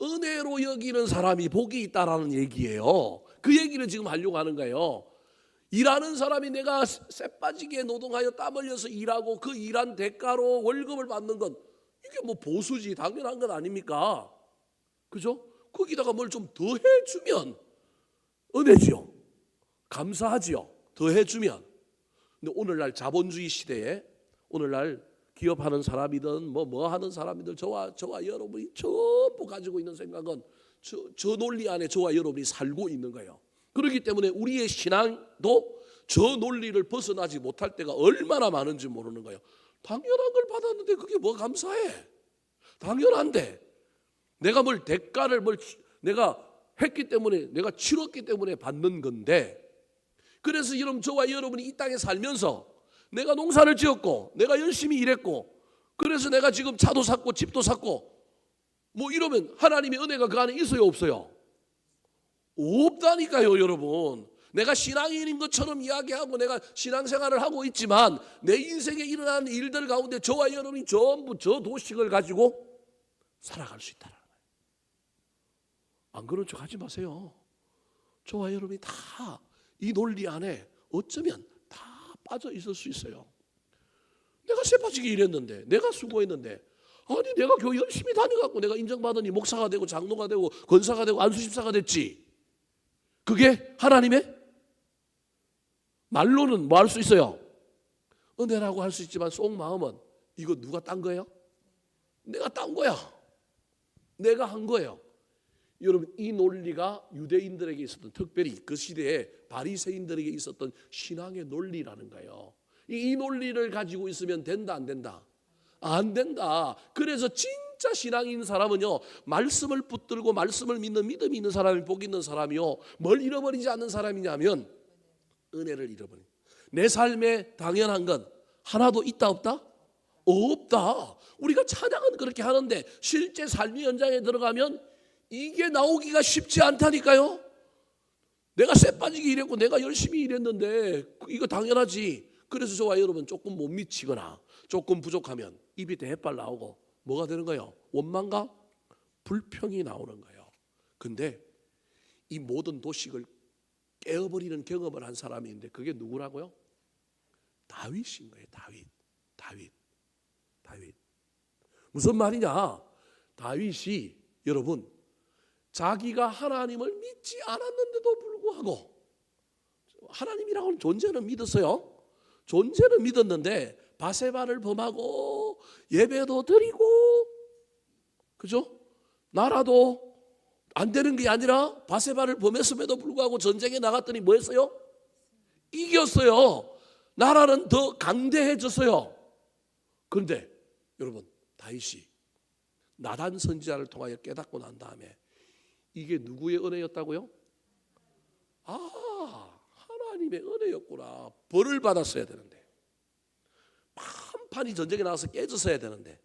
은혜로 여기는 사람이 복이 있다라는 얘기예요. 그 얘기를 지금 하려고 하는 거예요. 일하는 사람이 내가 쎄빠지게 노동하여 땀 흘려서 일하고 그 일한 대가로 월급을 받는 건 이게 뭐 보수지, 당연한 건 아닙니까? 그죠? 거기다가 뭘 좀 더 해주면 은혜지요. 감사하지요. 더 해주면. 근데 오늘날 자본주의 시대에 오늘날 기업하는 사람이든 뭐 하는 사람이든 저와 여러분이 전부 가지고 있는 생각은 저 논리 안에 저와 여러분이 살고 있는 거예요. 그렇기 때문에 우리의 신앙도 저 논리를 벗어나지 못할 때가 얼마나 많은지 모르는 거예요. 당연한 걸 받았는데 그게 뭐 감사해? 당연한데 내가 대가를 내가 했기 때문에 내가 치렀기 때문에 받는 건데, 그래서 여러분 저와 여러분이 이 땅에 살면서 내가 농사를 지었고 내가 열심히 일했고 그래서 내가 지금 차도 샀고 집도 샀고 뭐 이러면 하나님의 은혜가 그 안에 있어요, 없어요? 없다니까요, 여러분. 내가 신앙인인 것처럼 이야기하고 내가 신앙생활을 하고 있지만 내 인생에 일어나는 일들 가운데 저와 여러분이 전부 저 도식을 가지고 살아갈 수 있다는 거예요. 안 그런 척 하지 마세요. 저와 여러분이 다 이 논리 안에 어쩌면 다 빠져 있을 수 있어요. 내가 쇠빠지게 일했는데, 내가 수고했는데, 아니 내가 교회 열심히 다녀갖고 내가 인정받으니 목사가 되고 장로가 되고 권사가 되고 안수집사가 됐지. 그게 하나님의 말로는 뭐 할 수 있어요? 은혜라고 할 수 있지만 속 마음은 이거 누가 딴 거예요? 내가 딴 거야. 내가 한 거예요. 여러분, 이 논리가 유대인들에게 있었던, 특별히 그 시대에 바리새인들에게 있었던 신앙의 논리라는 거예요. 이 논리를 가지고 있으면 된다, 안 된다? 안 된다. 그래서 진짜 신앙이 있는 사람은요, 말씀을 붙들고 말씀을 믿는 믿음이 있는 사람이, 복 있는 사람이요, 뭘 잃어버리지 않는 사람이냐면 은혜를 잃어버린. 내 삶에 당연한 건 하나도 있다 없다? 없다. 우리가 찬양은 그렇게 하는데 실제 삶의 현장에 들어가면 이게 나오기가 쉽지 않다니까요. 내가 쎄 빠지게 일했고 내가 열심히 일했는데 이거 당연하지. 그래서 저와 여러분 조금 못 미치거나 조금 부족하면 입이 대빨 나오고 뭐가 되는 거예요? 원망과 불평이 나오는 거예요. 근데 이 모든 도식을 깨어버리는 경험을 한 사람이 있는데 그게 누구라고요? 다윗인 거예요. 다윗. 무슨 말이냐? 다윗이 여러분 자기가 하나님을 믿지 않았는데도 불구하고 하나님이라고는 존재는 믿었어요. 존재는 믿었는데 바세바를 범하고 예배도 드리고, 그죠? 나라도 안 되는 게 아니라 바세바를 범했음에도 불구하고 전쟁에 나갔더니 뭐 했어요? 이겼어요. 나라는 더 강대해졌어요. 그런데 여러분, 다윗이 나단 선지자를 통하여 깨닫고 난 다음에 이게 누구의 은혜였다고요? 하나님의 은혜였구나. 벌을 받았어야 되는데, 판판이 전쟁에 나가서 깨졌어야 되는데,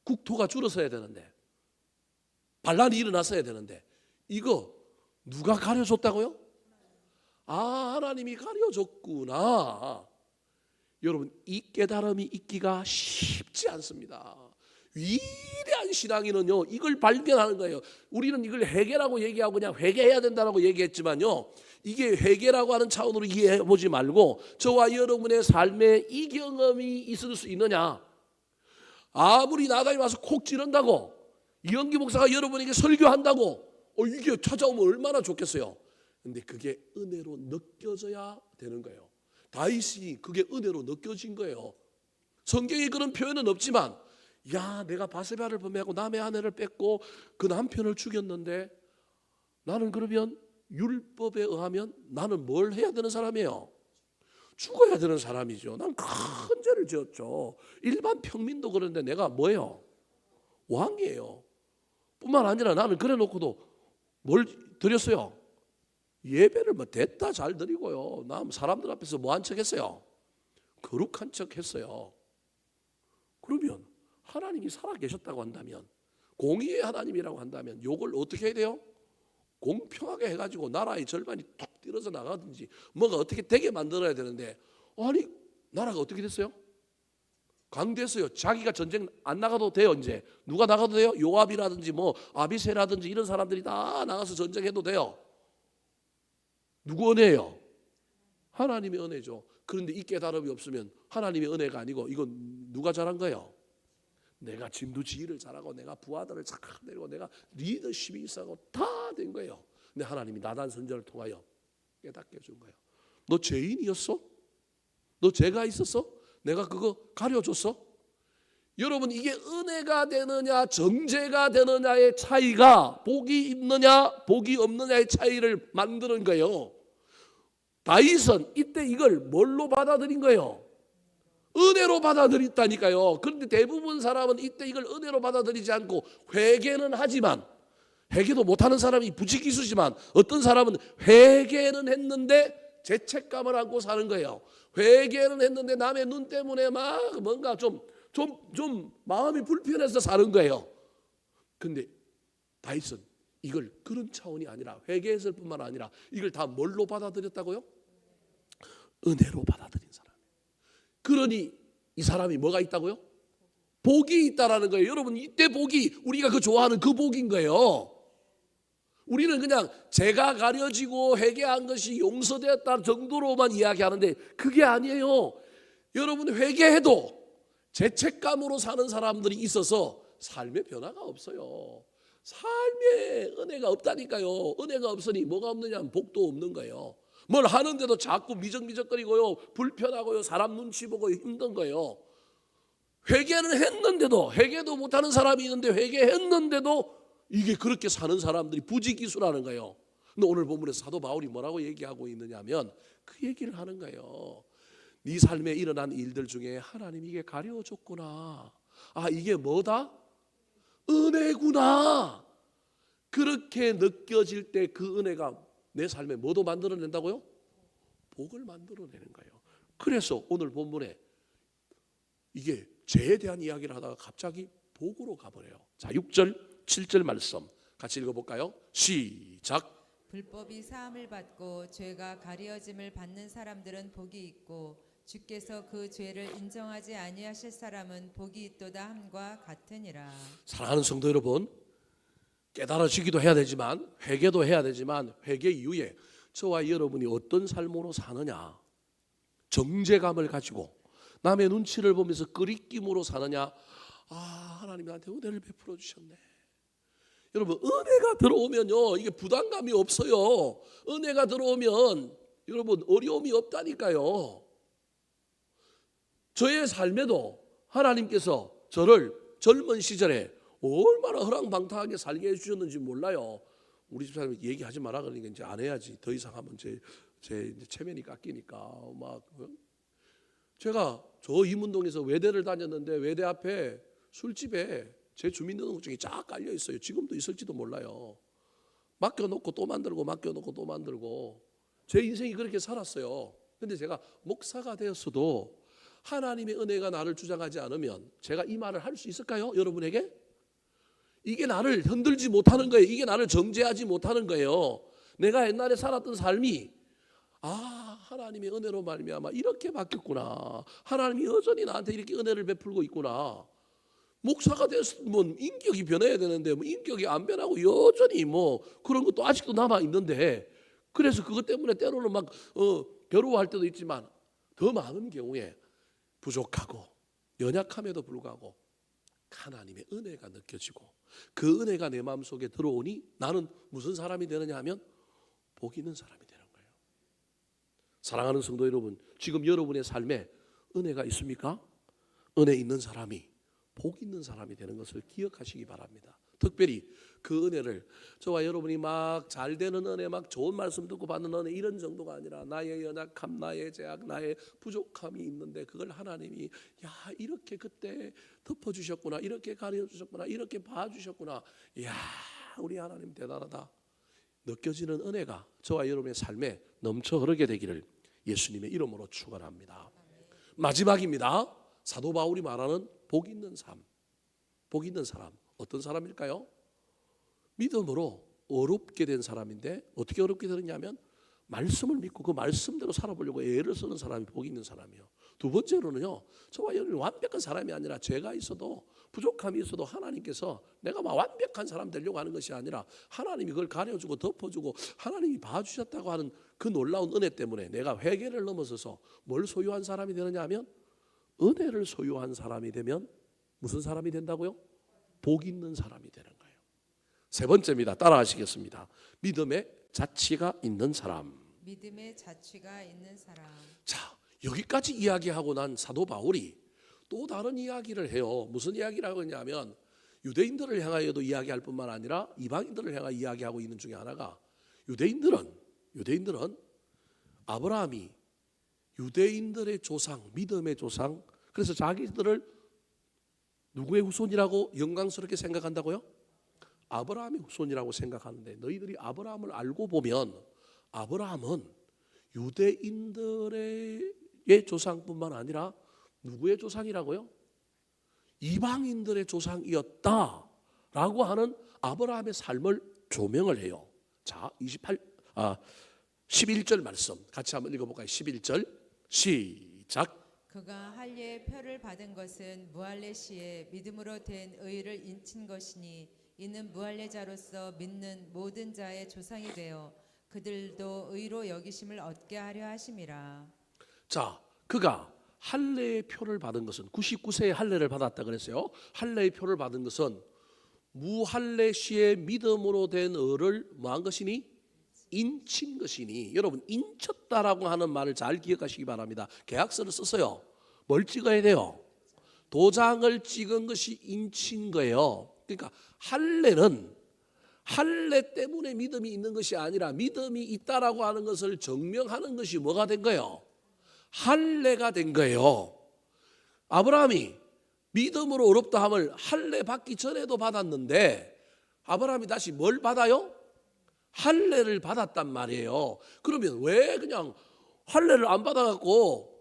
국토가 줄었어야 되는데, 반란이 일어났어야 되는데, 이거 누가 가려줬다고요? 하나님이 가려줬구나. 여러분, 이 깨달음이 있기가 쉽지 않습니다. 위대한 신앙인은요, 이걸 발견하는 거예요. 우리는 이걸 회개라고 얘기하고 그냥 회개해야 된다고 얘기했지만요, 이게 회개라고 하는 차원으로 이해해 보지 말고 저와 여러분의 삶에 이 경험이 있을 수 있느냐. 아무리 나단이 와서 콕 찌른다고, 이영기 목사가 여러분에게 설교한다고 이게 찾아오면 얼마나 좋겠어요. 근데 그게 은혜로 느껴져야 되는 거예요. 다윗이 그게 은혜로 느껴진 거예요. 성경에 그런 표현은 없지만, 야, 내가 바세바를 범하고 남의 아내를 뺏고 그 남편을 죽였는데 나는 그러면 율법에 의하면 나는 뭘 해야 되는 사람이에요? 죽어야 되는 사람이죠. 난 큰 죄를 지었죠. 일반 평민도 그런데 내가 뭐예요? 왕이에요. 뿐만 아니라 나는 그래 놓고도 뭘 드렸어요? 예배를 뭐 됐다 잘 드리고요. 나 사람들 앞에서 뭐 한 척 했어요? 거룩한 척 했어요. 그러면 하나님이 살아계셨다고 한다면, 공의의 하나님이라고 한다면 요걸 어떻게 해야 돼요? 공평하게 해가지고 나라의 절반이 툭 뛰어서 나가든지 뭐가 어떻게 되게 만들어야 되는데, 아니 나라가 어떻게 됐어요? 강됐어요. 자기가 전쟁 안 나가도 돼요. 이제 누가 나가도 돼요? 요압이라든지 뭐 아비새라든지 이런 사람들이 다 나가서 전쟁해도 돼요. 누구 은혜예요? 하나님의 은혜죠. 그런데 이 깨달음이 없으면 하나님의 은혜가 아니고 이건 누가 잘한 거예요? 내가 진두지휘를 잘하고 내가 부하들을 잘 내리고 내가 리더십이 있어서 다 된 거예요. 근데 하나님이 나단 선지자를 통하여 깨닫게 해준 거예요. 너 죄인이었어? 너 죄가 있었어? 내가 그거 가려줬어? 여러분, 이게 은혜가 되느냐 정죄가 되느냐의 차이가 복이 있느냐 복이 없느냐의 차이를 만드는 거예요. 다윗은 이때 이걸 뭘로 받아들인 거예요? 은혜로 받아들였다니까요. 그런데 대부분 사람은 이때 이걸 은혜로 받아들이지 않고 회개는 하지만, 회개도 못하는 사람이 부지기수지만 어떤 사람은 회개는 했는데 죄책감을 안고 사는 거예요. 회개는 했는데 남의 눈 때문에 막 뭔가 좀 마음이 불편해서 사는 거예요. 근데 다윗은 이걸 그런 차원이 아니라 회개했을 뿐만 아니라 이걸 다 뭘로 받아들였다고요? 은혜로 받아들인 사람. 그러니 이 사람이 뭐가 있다고요? 복이 있다라는 거예요. 여러분, 이때 복이 우리가 그 좋아하는 그 복인 거예요. 우리는 그냥 죄가 가려지고 회개한 것이 용서되었다 정도로만 이야기하는데 그게 아니에요. 여러분, 회개해도 죄책감으로 사는 사람들이 있어서 삶의 변화가 없어요. 삶에 은혜가 없다니까요. 은혜가 없으니 뭐가 없느냐? 복도 없는 거예요. 뭘 하는데도 자꾸 미적미적거리고요, 불편하고요, 사람 눈치 보고 힘든 거예요. 회개는 했는데도, 회개도 못하는 사람이 있는데 회개했는데도 이게 그렇게 사는 사람들이 부지기수라는 거예요. 근데 오늘 본문에서 사도 바울이 뭐라고 얘기하고 있느냐면 그 얘기를 하는 거예요. 네 삶에 일어난 일들 중에 하나님이 이게 가려줬구나. 아, 이게 뭐다? 은혜구나. 그렇게 느껴질 때 그 은혜가 내 삶에 뭐도 만들어낸다고요? 복을 만들어내는 거예요. 그래서 오늘 본문에 이게 죄에 대한 이야기를 하다가 갑자기 복으로 가버려요. 자, 6절 7절 말씀 같이 읽어볼까요? 시작. 불법이 사함을 받고 죄가 가려짐을 받는 사람들은 복이 있고 주께서 그 죄를 인정하지 아니하실 사람은 복이 있도다 함과 같으니라. 사랑하는 성도 여러분, 깨달아지기도 해야 되지만 회개도 해야 되지만 회개 이후에 저와 여러분이 어떤 삶으로 사느냐, 정죄감을 가지고 남의 눈치를 보면서 끄리낌으로 사느냐. 아, 하나님이 나한테 은혜를 베풀어 주셨네. 여러분, 은혜가 들어오면요 이게 부담감이 없어요. 은혜가 들어오면 여러분 어려움이 없다니까요. 저의 삶에도 하나님께서 저를 젊은 시절에 얼마나 허랑방탕하게 살게 해주셨는지 몰라요. 우리 집사람이 얘기하지 마라 그러니까 이제 안 해야지. 더 이상 하면 제 이제 체면이 깎이니까 막. 제가 저 이문동에서 외대를 다녔는데 외대 앞에 술집에 제 주민등록증이 쫙 깔려 있어요. 지금도 있을지도 몰라요. 맡겨놓고 또 만들고 맡겨놓고 또 만들고 제 인생이 그렇게 살았어요. 근데 제가 목사가 되었어도 하나님의 은혜가 나를 주장하지 않으면 제가 이 말을 할 수 있을까요? 여러분에게? 이게 나를 흔들지 못하는 거예요. 이게 나를 정죄하지 못하는 거예요. 내가 옛날에 살았던 삶이 하나님의 은혜로 말미암아 이렇게 바뀌었구나. 하나님이 여전히 나한테 이렇게 은혜를 베풀고 있구나. 목사가 됐으면 인격이 변해야 되는데 인격이 안 변하고 여전히 그런 것도 아직도 남아 있는데, 그래서 그것 때문에 때로는 막 괴로워할 때도 있지만 더 많은 경우에 부족하고 연약함에도 불구하고 하나님의 은혜가 느껴지고 그 은혜가 내 마음속에 들어오니 나는 무슨 사람이 되느냐 하면 복 있는 사람이 되는 거예요. 사랑하는 성도 여러분, 지금 여러분의 삶에 은혜가 있습니까? 은혜 있는 사람이 복 있는 사람이 되는 것을 기억하시기 바랍니다. 특별히 그 은혜를 저와 여러분이 막 잘 되는 은혜, 막 좋은 말씀 듣고 받는 은혜 이런 정도가 아니라 나의 연약함, 나의 제약, 나의 부족함이 있는데 그걸 하나님이 이렇게 그때 덮어주셨구나, 이렇게 가려주셨구나, 이렇게 봐주셨구나. 우리 하나님 대단하다 느껴지는 은혜가 저와 여러분의 삶에 넘쳐 흐르게 되기를 예수님의 이름으로 축원합니다. 마지막입니다. 사도 바울이 말하는 복 있는 삶. 복 있는 사람 어떤 사람일까요? 믿음으로 어렵게 된 사람인데 어떻게 어렵게 되느냐면 말씀을 믿고 그 말씀대로 살아보려고 애를 쓰는 사람이 복 있는 사람이에요. 두 번째로는요, 저와 여러분이 완벽한 사람이 아니라 죄가 있어도 부족함이 있어도 하나님께서 내가 막 완벽한 사람 되려고 하는 것이 아니라 하나님이 그걸 가려주고 덮어주고 하나님이 봐주셨다고 하는 그 놀라운 은혜 때문에 내가 회개를 넘어서서 뭘 소유한 사람이 되느냐 하면 은혜를 소유한 사람이 되면 무슨 사람이 된다고요? 복 있는 사람이 되는 거예요. 세 번째입니다. 따라하시겠습니다. 믿음의 자취가 있는 사람. 믿음의 자취가 있는 사람. 자, 여기까지 이야기하고 난 사도 바울이 또 다른 이야기를 해요. 무슨 이야기를 하고 있냐면 유대인들을 향하여도 이야기할 뿐만 아니라 이방인들을 향하여 이야기하고 있는 중에 하나가 유대인들은 아브라함이 유대인들의 조상, 믿음의 조상, 그래서 자기들을 누구의 후손이라고 영광스럽게 생각한다고요? 아브라함의 후손이라고 생각하는데 너희들이 아브라함을 알고 보면 아브라함은 유대인들의 조상뿐만 아니라 누구의 조상이라고요? 이방인들의 조상이었다라고 하는 아브라함의 삶을 조명을 해요. 자, 11절 말씀 같이 한번 읽어볼까요? 11절 시작. 그가 할례의 표를 받은 것은 무할례 시에 믿음으로 된 의를 인친 것이니 이는 무할례자로서 믿는 모든 자의 조상이 되어 그들도 의로 여기심을 얻게 하려 하심이라. 자, 그가 할례의 표를 받은 것은 99세에 할례를 받았다 그랬어요. 할례의 표를 받은 것은 무할례 시에 믿음으로 된 의를 뭐한 것이니? 인친 것이니. 여러분, 인쳤다라고 하는 말을 잘 기억하시기 바랍니다. 계약서를 썼어요. 뭘 찍어야 돼요? 도장을 찍은 것이 인치인 거예요. 그러니까 할례 때문에 믿음이 있는 것이 아니라 믿음이 있다라고 하는 것을 증명하는 것이 뭐가 된 거예요? 할례가 된 거예요. 아브라함이 믿음으로 의롭다 함을 할례 받기 전에도 받았는데 아브라함이 다시 뭘 받아요? 할례를 받았단 말이에요. 그러면 왜 그냥 할례 안 받아갖고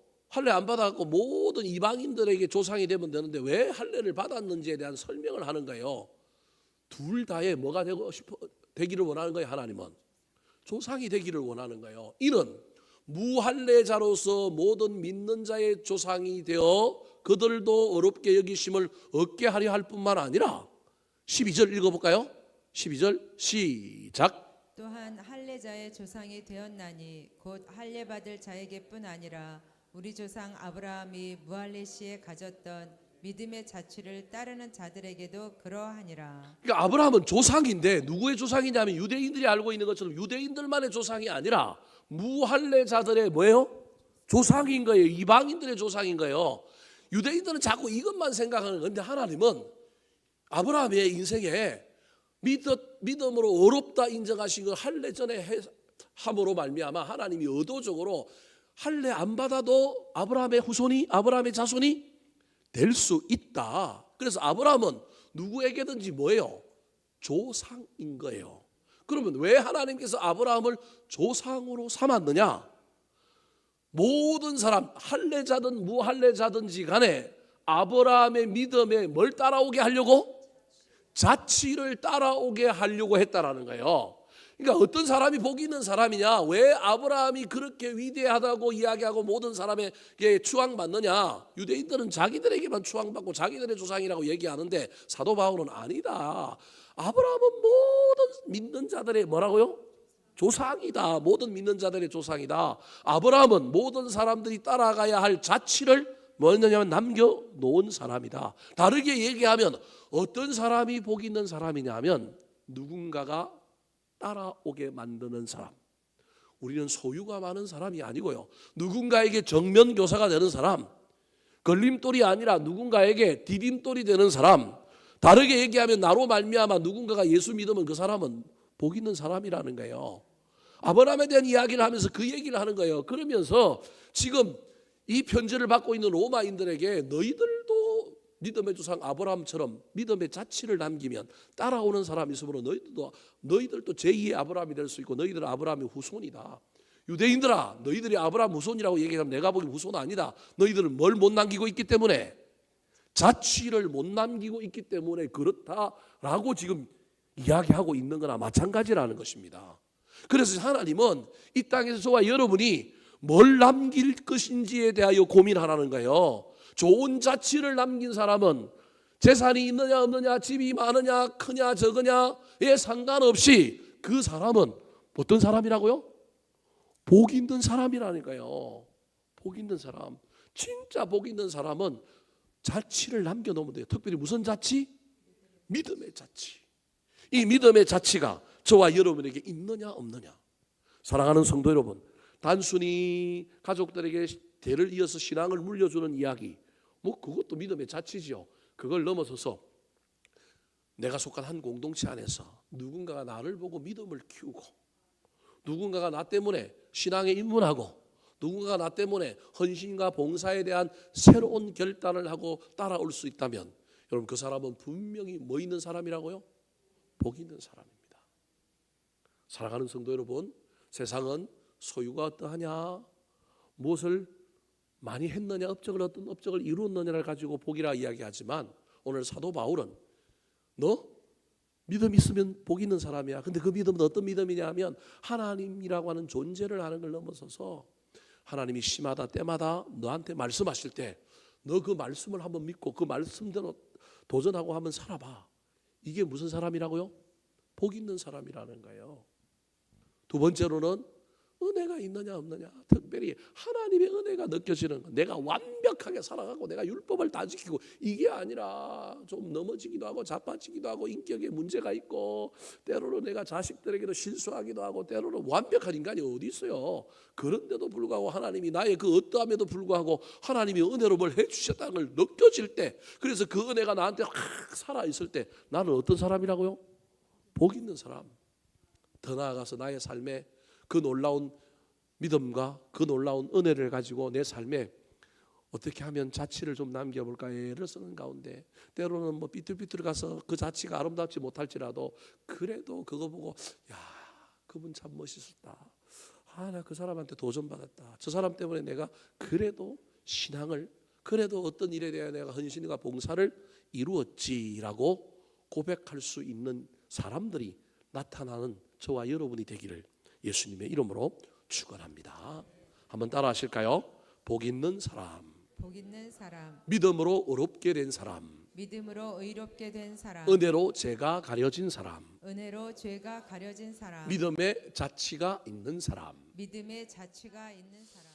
모든 이방인들에게 조상이 되면 되는데 왜 할례를 받았는지에 대한 설명을 하는 거예요. 둘 다에 뭐가 되기를 원하는 거예요. 하나님은 조상이 되기를 원하는 거예요. 이는 무할례자로서 모든 믿는 자의 조상이 되어 그들도 어렵게 여기심을 얻게 하려 할 뿐만 아니라 12절 읽어볼까요? 12절 시작. 또한 할례자의 조상이 되었나니 곧 할례 받을 자에게뿐 아니라 우리 조상 아브라함이 무할례 시에 가졌던 믿음의 자취를 따르는 자들에게도 그러하니라. 그러니까 아브라함은 조상인데 누구의 조상이냐면 유대인들이 알고 있는 것처럼 유대인들만의 조상이 아니라 무할례자들의 뭐예요? 조상인 거예요. 이방인들의 조상인 거예요. 유대인들은 자꾸 이것만 생각하는 건데 하나님은 아브라함의 인생에 믿음으로 어렵다 인정하신 걸 할례 전에 함으로 말미암아 하나님이 의도적으로 할례 안 받아도 아브라함의 후손이 아브라함의 자손이 될 수 있다. 그래서 아브라함은 누구에게든지 뭐예요? 조상인 거예요. 그러면 왜 하나님께서 아브라함을 조상으로 삼았느냐? 모든 사람 할례자든 무할례자든지 간에 아브라함의 믿음에 뭘 따라오게 하려고? 자치를 따라오게 하려고 했다라는 거예요. 그러니까 어떤 사람이 복이 있는 사람이냐? 왜 아브라함이 그렇게 위대하다고 이야기하고 모든 사람에게 추앙받느냐? 유대인들은 자기들에게만 추앙받고 자기들의 조상이라고 얘기하는데 사도 바울은 아니다. 아브라함은 모든 믿는 자들의 뭐라고요? 조상이다. 모든 믿는 자들의 조상이다. 아브라함은 모든 사람들이 따라가야 할 자치를 뭐냐면 남겨놓은 사람이다. 다르게 얘기하면 어떤 사람이 복이 있는 사람이냐면 누군가가 따라오게 만드는 사람. 우리는 소유가 많은 사람이 아니고요. 누군가에게 정면교사가 되는 사람. 걸림돌이 아니라 누군가에게 디딤돌이 되는 사람. 다르게 얘기하면 나로 말미암아 누군가가 예수 믿으면 그 사람은 복 있는 사람이라는 거예요. 아브라함에 대한 이야기를 하면서 그 얘기를 하는 거예요. 그러면서 지금 이 편지를 받고 있는 로마인들에게 너희들도 믿음의 조상 아브라함처럼 믿음의 자취를 남기면 따라오는 사람이 있으므로 너희들도 제2의 아브라함이 될 수 있고 너희들은 아브라함의 후손이다. 유대인들아 너희들이 아브라함 후손이라고 얘기하면 내가 보기엔 후손 아니다. 너희들은 뭘 못 남기고 있기 때문에 자취를 못 남기고 있기 때문에 그렇다라고 지금 이야기하고 있는 거나 마찬가지라는 것입니다. 그래서 하나님은 이 땅에서 저와 여러분이 뭘 남길 것인지에 대하여 고민하라는 거예요. 좋은 자취를 남긴 사람은 재산이 있느냐 없느냐 집이 많으냐 크냐 적으냐에 상관없이 그 사람은 어떤 사람이라고요? 복 있는 사람이라니까요. 복 있는 사람. 진짜 복 있는 사람은 자취를 남겨놓으면 돼요. 특별히 무슨 자취? 믿음의 자취. 이 믿음의 자취가 저와 여러분에게 있느냐 없느냐. 사랑하는 성도 여러분, 단순히 가족들에게 대를 이어서 신앙을 물려주는 이야기, 뭐 그것도 믿음의 자취지요. 그걸 넘어서서 내가 속한 한 공동체 안에서 누군가가 나를 보고 믿음을 키우고, 누군가가 나 때문에 신앙에 입문하고, 누군가가 나 때문에 헌신과 봉사에 대한 새로운 결단을 하고 따라올 수 있다면 여러분 그 사람은 분명히 뭐 있는 사람이라고요? 복 있는 사람입니다. 사랑하는 성도 여러분, 세상은 소유가 어떠하냐, 무엇을 많이 했느냐, 어떤 업적을 이루었느냐를 가지고 복이라 이야기하지만 오늘 사도 바울은 너 믿음 있으면 복 있는 사람이야. 근데 그 믿음은 어떤 믿음이냐 하면 하나님이라고 하는 존재를 하는 걸 넘어서서 하나님이 시마다 때마다 너한테 말씀하실 때 너 그 말씀을 한번 믿고 그 말씀대로 도전하고 한번 살아봐. 이게 무슨 사람이라고요? 복 있는 사람이라는 거예요. 두 번째로는 은혜가 있느냐 없느냐, 특별히 하나님의 은혜가 느껴지는 것, 내가 완벽하게 살아가고 내가 율법을 다 지키고 이게 아니라 좀 넘어지기도 하고 자빠지기도 하고 인격에 문제가 있고 때로는 내가 자식들에게도 실수하기도 하고 때로는 완벽한 인간이 어디 있어요. 그런데도 불구하고 하나님이 나의 그 어떠함에도 불구하고 하나님이 은혜로 뭘 해주셨다는 걸 느껴질 때, 그래서 그 은혜가 나한테 확 살아있을 때 나는 어떤 사람이라고요? 복 있는 사람. 더 나아가서 나의 삶에 그 놀라운 믿음과 그 놀라운 은혜를 가지고 내 삶에 어떻게 하면 자취를 좀 남겨볼까 애를 쓰는 가운데 때로는 뭐 삐뚤삐뚤 가서 그 자취가 아름답지 못할지라도 그래도 그거 보고 야, 그분 참 멋있었다. 아, 나 그 사람한테 도전받았다. 저 사람 때문에 내가 그래도 신앙을, 그래도 어떤 일에 대해 내가 헌신과 봉사를 이루었지라고 고백할 수 있는 사람들이 나타나는 저와 여러분이 되기를 예수님의 이름으로 축원합니다. 한번 따라 하실까요? 복 있는 사람, 복 있는 사람, 믿음으로 의롭게 된 사람, 믿음으로 의롭게 된 사람, 은혜로 죄가 가려진 사람, 은혜로 죄가 가려진 사람, 믿음의 자취가 있는 사람. 믿음의 자취가 있는 사람.